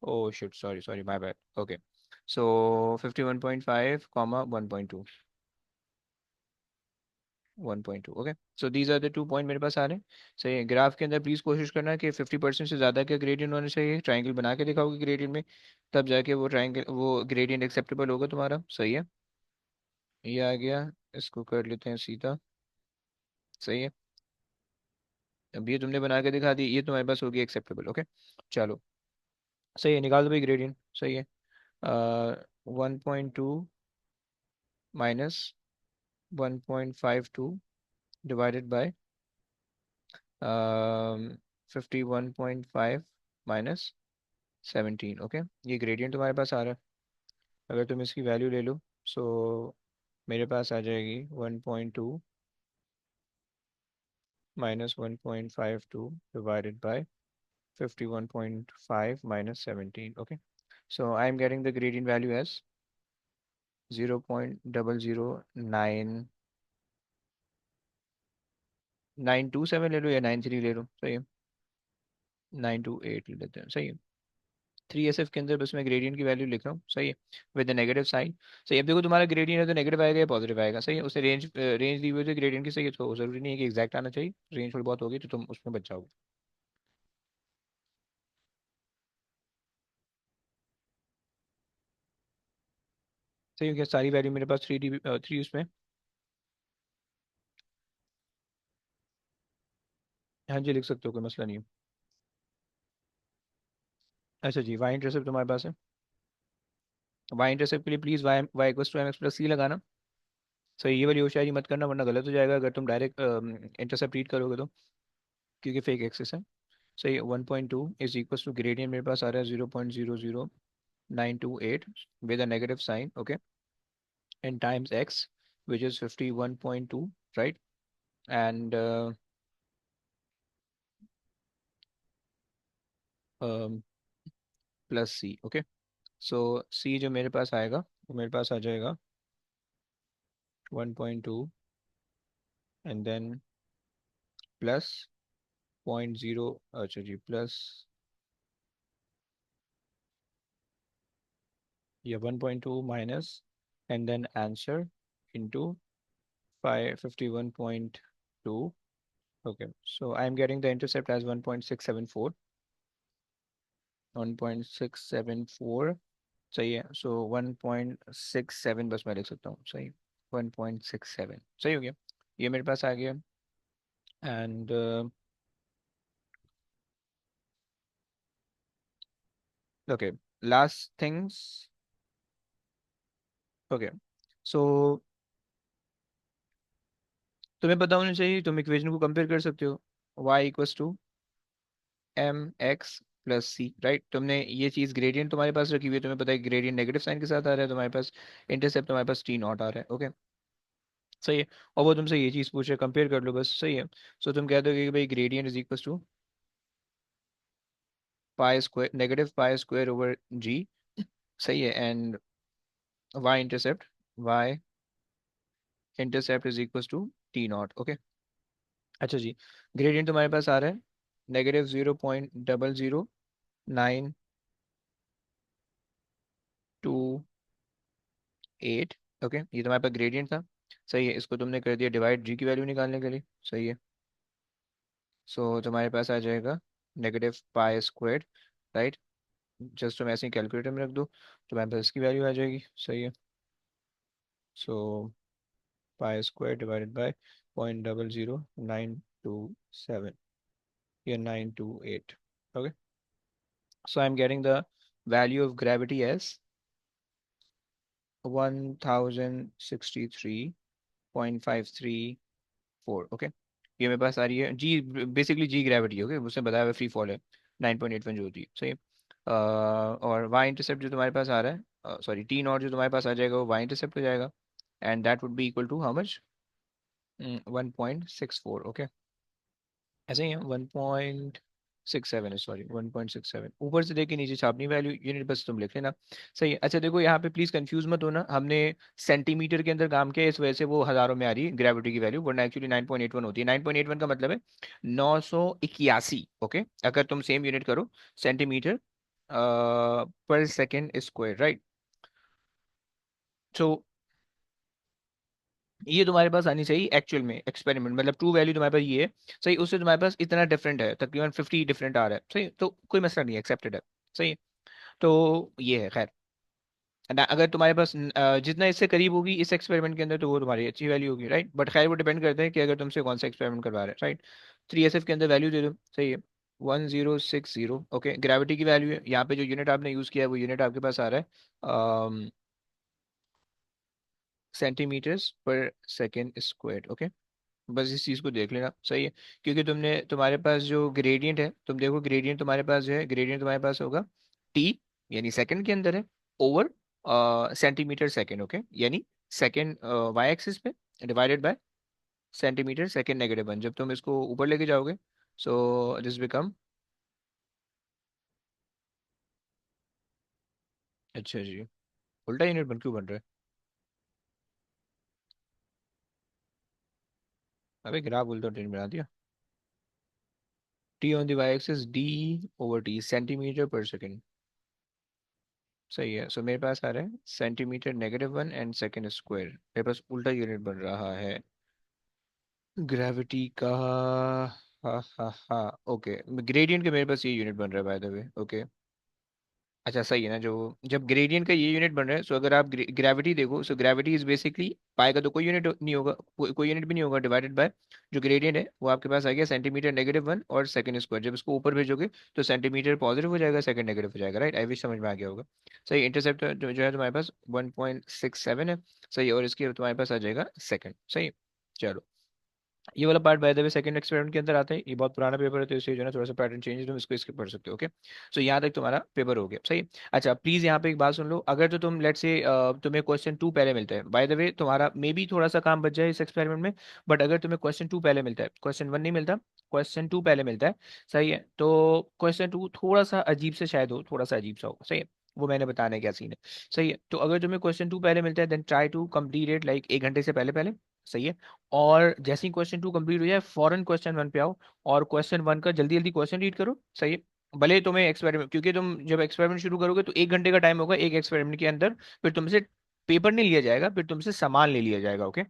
Oh shit, sorry sorry, my bad, okay. So 51.5 comma 1.2, 1.2, okay. So these are the two point मेरे पास आ रहे हैं। सही है, ग्राफ के अंदर प्लीज कोशिश करना कि 50% से ज़्यादा का ग्रेडियंट होना चाहिए, ट्राइंगल बना के दिखाओगे ग्रेडियंट में, तब जाके वो ट्राइंगल वो ग्रेडियंट एक्सेप्टेबल होगा तुम्हारा, सही है। ये आ गया, इसको कर लेते हैं सीधा, सही है। अब ये तुमने बना के दिखा दी, ये तुम्हारे पास होगी एक्सेप्टेबल, ओके। चलो, सही है, निकाल दो भाई ग्रेडियंट, सही है। 1.2 minus 1.52 divided by 51.5 minus 17, okay. ये ग्रेडियंट तुम्हारे पास आ रहा है। अगर तुम इसकी वैल्यू ले लो, सो मेरे पास आ जाएगी 1.2 minus 1.52 divided by 51.5 minus 17, okay. So I am getting the gradient value as 0.00927 ले लो या 93 ले लो, सही है। 928 ले लेते हैं, सही है। 3SF के अंदर बस मैं ग्रेडियंट की वैल्यू लिख रहा हूँ, सही है, विद द नेगेटिव साइन। सही है, अब देखो तुम्हारा ग्रेडियंट है तो नेगेटिव आएगा या पॉजिटिव आएगा, सही है। उसे रेंज रेंज दी हुई है ग्रेडियंट की, सही है, तो जरूरी नहीं है कि एग्जैक्ट आना चाहिए, रेंज थोड़ी बहुत होगी तो तुम उसमें बच जाओगे। सही है, क्या सारी वैल्यू मेरे पास थ्री डी थ्री उसमें हाँ जी, लिख सकते हो, कोई मसला नहीं है। अच्छा जी, वाई इंटरसेप्ट तुम्हारे पास है। वाई इंटरसेप्ट के लिए please Y Y equals to M X plus C लगाना। सही, ये वाली होशियारी मत करना वरना गलत हो जाएगा अगर तुम डायरेक्ट इंटरसेप्ट रीड करोगे तो, क्योंकि फेक एक्सेस है। सही, 1.2 इज इक्वल्स टू ग्रेडियंट मेरे पास आ रहा है 0.00928 with a negative sign, okay, and times X which is 51.2, right, and plus C, okay. So C जो मेरे पास आएगा वो मेरे पास आ जाएगा 1.2 एंड देन प्लस 0.0, अच्छा जी, प्लस या 1.2 minus and then answer into 551.2, okay, so I'm getting the intercept as 1.674, 1.674, सही है। so 1.67 बस मैं लिख सकता हूँ, सही, 1.67 सही हो गया, ये मेरे पास आ गया। And okay, last things, okay, so तुम्हें पता होना चाहिए, तुम इक्वेशन को कंपेयर कर सकते हो, y equals to M X plus C, right. तुमने ये चीज़ ग्रेडियंट तुम्हारे पास रखी हुई है, तुम्हें पता है ग्रेडियंट नेगेटिव साइन के साथ आ रहा है तुम्हारे पास, इंटरसेप्ट तुम्हारे पास टी नॉट आ रहा है, ओके, सही है। और वो तुमसे ये चीज़ पूछ रहे, कंपेयर कर लो बस, सही है। सो तुम कह दोगे कि भाई gradient is equal to pi square, negative pi square over G, सही है, and Y intercept, Y intercept is equal to T naught, okay. अच्छा जी, ग्रेडियंट तुम्हारे पास आ रहा है -0.00928, ओके, ये तुम्हारे पास ग्रेडियंट था, सही है। इसको तुमने कर दिया डिवाइड जी की वैल्यू निकालने के लिए, सही है। सो तुम्हारे पास आ जाएगा negative pi square, right, just तुम ऐसे ही कैलकुलेटर में रख दो, तुम्हारे पास इसकी वैल्यू आ जाएगी, सही है। So pi square divided by 0.00927 या 928, okay. So I am getting the value of gravity as 1063.534, okay. ये मेरे पास आ रही है जी, बेसिकली जी ग्रेविटी, ओके, उसने बताया हुआ फ्री फॉल है 9.81 जो होती है, सही है। और वाई इंटरसेप्ट जो तुम्हारे पास आ रहा है, सॉरी टी नॉट जो तुम्हारे पास आ जाएगा वो वाई इंटरसेप्ट हो जाएगा, and that would be equal to how much, 1.64, okay, ऐसे ही है, 1.67 है, सॉरी 1.67, ऊपर से देखे नीचे छापनी वैल्यू यूनिट बस तुम लिख लेना, सही है। अच्छा देखो यहाँ पे प्लीज कंफ्यूज मत होना, हमने सेंटीमीटर के अंदर काम किया है, इस वजह से वो हजारों में आ रही है ग्रेविटी की वैल्यू, वरना एक्चुअली 9.81 होती है, 9.81 का मतलब है 981, ओके, अगर तुम सेम यूनिट करो, सेंटीमीटर पर सेकेंड स्क्वायर, राइट। सो ये तुम्हारे पास आनी चाहिए एक्चुअल में, एक्सपेरिमेंट मतलब ट्रू वैल्यू तुम्हारे पास ये है, सही, उससे तुम्हारे पास इतना डिफरेंट है, तकरीबन 50 डिफरेंट आ रहा है, सही, तो कोई मसला नहीं है, एक्सेप्टेड है, सही है। तो ये है, खैर, अगर तुम्हारे पास जितना इससे करीब होगी इस एक्सपेरिमेंट के अंदर तो वो तुम्हारी अच्छी वैल्यू होगी, राइट, बट खैर वो डिपेंड करता है कि अगर तुमसे कौन सा एक्सपेरिमेंट करवा रहे हैं, राइट। 3SF के अंदर वैल्यू दे दो, सही है, 1060, ओके, ग्रेविटी की वैल्यू है, यहाँ पे जो यूनिट आपने यूज़ किया है वो यूनिट आपके पास आ रहा है सेंटीमीटर्स पर सेकेंड स्क्वायर, ओके, बस इस चीज़ को देख लेना, सही है। क्योंकि तुमने, तुम्हारे पास जो ग्रेडियंट है, तुम देखो ग्रेडियंट तुम्हारे पास जो है, ग्रेडियंट तुम्हारे पास होगा टी, यानी सेकंड के अंदर है, ओवर सेंटीमीटर सेकंड, ओके, यानी सेकंड वाई एक्सिस पे डिवाइडेड बाय सेंटीमीटर सेकंड -1, जब तुम इसको ऊपर लेके जाओगे, सो दिस बिकम, अच्छा जी, उल्टा यूनिट बन क्यों बन रहा है, अबे ग्राफ उल्टा यूनिट बना दिया, T on the Y axis D over T, centimetre पर सेकंड, सही है। सो मेरे पास आ रहा है सेंटीमीटर -1 एंड सेकेंड स्क्वायर, मेरे पास उल्टा यूनिट बन रहा है ग्रेविटी का, हा हा हा, ओके, ग्रेडियंट के मेरे पास ये यूनिट बन रहा है बाय द वे, ओके। अच्छा सही है ना, जो जब ग्रेडियंट का ये यूनिट बन रहा है, सो अगर आप ग्रेविटी देखो, सो ग्रेविटी इज बेसिकली पाई का तो कोई यूनिट नहीं होगा, कोई यूनिट भी नहीं होगा, डिवाइडेड बाय जो ग्रेडियंट है वो आपके पास आ गया सेंटीमीटर -1 और सेकंड स्क्वायर। जब इसको ऊपर भेजोगे तो सेंटीमीटर पॉजिटिव हो जाएगा, सेकंड नेगेटिव हो जाएगा, राइट? आई विश समझ में आ गया होगा। सही, इंटरसेप्ट जो है तुम्हारे पास 1.67 है। सही है, और इसके तुम्हारे पास आ जाएगा सेकंड। सही, चलो। ये वाला part by the way second experiment के अंदर आता है। ये बहुत पुराना पेपर है तो इसलिए जो है ना थोड़ा सा पैटर्न चेंज है, तुम इसको इसके पढ़ सकते हो। ओके, सो यहाँ तक तुम्हारा पेपर हो गया। सही। अच्छा प्लीज यहाँ पे एक बात सुन लो, अगर तो तुम लेट से तुम्हें क्वेश्चन टू पहले मिलता है, बाय द वे तुम्हारा मे बी थोड़ा सा काम बच जाए इस एक्सपेरिमेंट में, बट अगर तुम्हें क्वेश्चन टू पहले मिलता है, क्वेश्चन वन नहीं मिलता, क्वेश्चन टू पहले मिलता है, सही है, तो क्वेश्चन टू थोड़ा सा अजीब से शायद हो, थोड़ा सा अजीब सा हो, सही है, वो मैंने बताने क्या सीन है। सही है, तो अगर तुम्हें क्वेश्चन टू पहले मिलता है then try to complete it like 1 घंटे से पहले पहले। सही है, और जैसे ही क्वेश्चन टू कंप्लीट हो जाए फौरन क्वेश्चन वन पे आओ, और क्वेश्चन वन का जल्दी जल्दी क्वेश्चन रीड करो। सही है, भले ही तुम्हें एक्सपेरिमेंट, क्योंकि तुम जब एक्सपेरिमेंट शुरू करोगे तो 1 घंटे का टाइम होगा एक एक्सपेरिमेंट के अंदर, फिर तुमसे पेपर नहीं लिया जाएगा, फिर तुमसे सामान ले लिया जाएगा। ओके,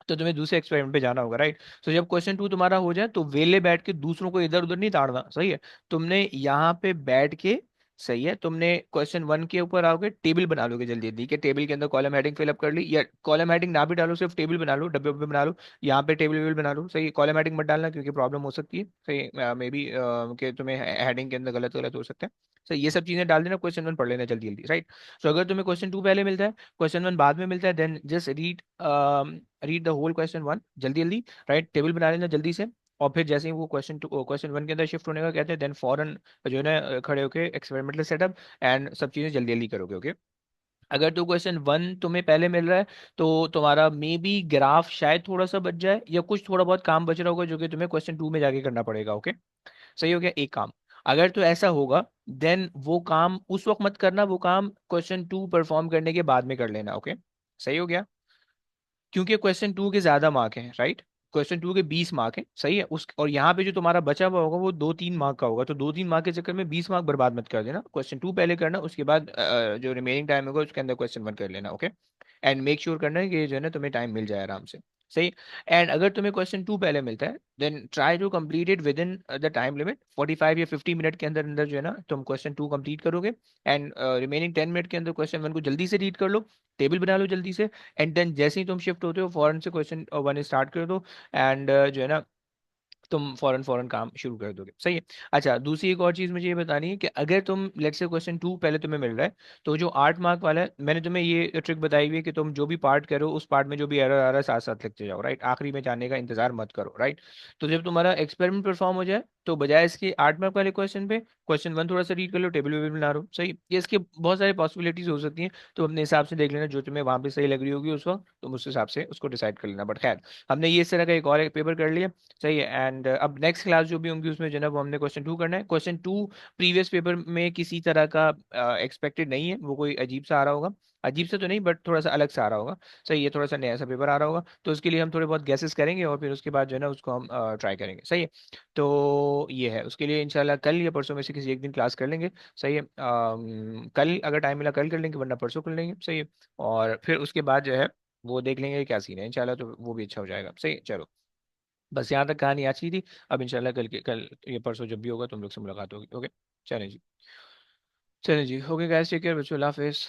तो तुम्हें दूसरे एक्सपेरिमेंट पे जाना होगा, राइट? तो जब क्वेश्चन टू तुम्हारा हो जाए तो वेले बैठ के दूसरों को इधर उधर नहीं ताड़ना। सही है, तुमने यहाँ पे बैठ के, सही है, तुमने क्वेश्चन वन के ऊपर आओगे, टेबल बना लोगे जल्दी जल्दी, के टेबल के अंदर कॉलम हेडिंग फिलअप कर ली, या कॉलम हेडिंग ना भी डालो, सिर्फ टेबल बना लो, डब्बे उब्बे बना लो, यहाँ पे टेबल वेबल बना लो। सही है, कॉलम हेडिंग मत डालना क्योंकि प्रॉब्लम हो सकती है। सही, मे बी कि तुम्हें हेडिंग के अंदर गलत गलत हो सकता है। सही, ये सब चीजें डाल देना, क्वेश्चन वन पढ़ लेना जल्दी जल्दी, राइट? तो अगर तुम्हें क्वेश्चन टू पहले मिलता है, क्वेश्चन वन बाद में मिलता है, then just read the whole question one जल्दी जल्दी, राइट? टेबल बना लेना जल्दी से, और फिर जैसे ही वो क्वेश्चन वन के अंदर शिफ्ट होने का कहते हैं, देन फॉरन जो है ना खड़े होके एक्सपेरिमेंटल सेटअप एंड सब चीजें जल्दी जल्दी करोगे। ओके, अगर तो क्वेश्चन वन तुम्हें पहले मिल रहा है तो तुम्हारा मे बी ग्राफ शायद थोड़ा सा बच जाए, या कुछ थोड़ा बहुत काम बच रहा होगा जो कि तुम्हें क्वेश्चन टू में जाके करना पड़ेगा। ओके, सही हो गया एक काम। अगर तो ऐसा होगा देन वो काम उस वक्त मत करना, वो काम क्वेश्चन टू परफॉर्म करने के बाद में कर लेना। ओके, सही हो गया, क्योंकि क्वेश्चन टू के ज्यादा मार्क हैं, राइट? क्वेश्चन टू के 20 मार्क हैं, सही है, उस और यहाँ पे जो तुम्हारा बचा हुआ होगा वो 2-3 मार्क का होगा, तो 2-3 मार्क के चक्कर में 20 मार्क बर्बाद मत कर देना। क्वेश्चन टू पहले करना, उसके बाद जो रिमेनिंग टाइम होगा उसके अंदर क्वेश्चन वन कर लेना। ओके, एंड मेक श्योर करना है कि जो है ना तुम्हें टाइम मिल जाए आराम से। सही, एंड अगर तुम्हें क्वेश्चन टू पहले मिलता है then try to complete it within the time limit 45 या 50 मिनट के अंदर अंदर जो है ना तुम क्वेश्चन टू कंप्लीट करोगे, एंड रिमेनिंग 10 मिनट के अंदर क्वेश्चन वन को जल्दी से रीड कर लो, टेबल बना लो जल्दी से, एंड देन जैसे ही तुम शिफ्ट होते हो फौरन से क्वेश्चन वन स्टार्ट कर दो, एंड जो है ना तुम फौरन फौरन काम शुरू कर दोगे। सही है। अच्छा, दूसरी एक और चीज मुझे ये बतानी है कि अगर तुम लेट से क्वेश्चन टू पहले तुम्हें मिल रहा है, तो जो 8 मार्क वाला है, मैंने तुम्हें ये ट्रिक बताई हुई है कि तुम जो भी पार्ट करो उस पार्ट में जो भी एरर आ रहा है साथ साथ लिखते जाओ, राइट? आखिरी में जाने का इंतजार मत करो, राइट? तो जब तुम्हारा एक्सपेरिमेंट परफॉर्म हो जाए तो बजाय इसके 8 मार्क वाले क्वेश्चन पे क्वेश्चन वन थोड़ा सा रीड कर लो, टेबल वेबल बना लो। सही, ये इसके बहुत सारी पॉसिबिलिटीज हो सकती हैं, तो अपने हिसाब से देख लेना जो तुम्हें वहां पे सही लग रही होगी उस वक्त, तुम उस हिसाब से उसको डिसाइड कर लेना। बट खैर, हमने ये इस तरह का एक और एक पेपर कर लिया। सही है, एंड अब नेक्स्ट क्लास जो भी होंगी उसमें जो है ना वो हमने क्वेश्चन टू करना है। क्वेश्चन टू प्रीवियस पेपर में किसी तरह का एक्सपेक्टेड नहीं है, वो कोई अजीब सा आ रहा होगा, अजीब से तो नहीं बट थोड़ा सा अलग सा आ रहा होगा। सही है, थोड़ा सा नया सा पेपर आ रहा होगा, तो उसके लिए हम थोड़े बहुत गैसेस करेंगे और फिर उसके बाद जो है ना उसको हम ट्राई करेंगे। सही है, तो ये है, उसके लिए इंशाल्लाह कल या परसों में से किसी एक दिन क्लास कर लेंगे। सही है, कल अगर टाइम मिला कल कर लेंगे, वरना परसों कर लेंगे। सही है, और फिर उसके बाद जो है वो देख लेंगे कि क्या सीन है, इंशाल्लाह तो वो भी अच्छा हो जाएगा। सही है, चलो, बस यहाँ तक कहानी आज की थी। अब इंशाल्लाह कल ये परसों जब भी होगा तुम लोग से मुलाकात होगी। ओके, चलें जी, चलें जी, ओके गाइस, टेक केयर बच्चों, अल्लाह हाफिज़।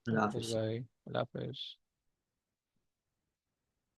अल्लाह अल्लाह हाफिज़ हाफिज। भाई, अल्लाह हाफिज़।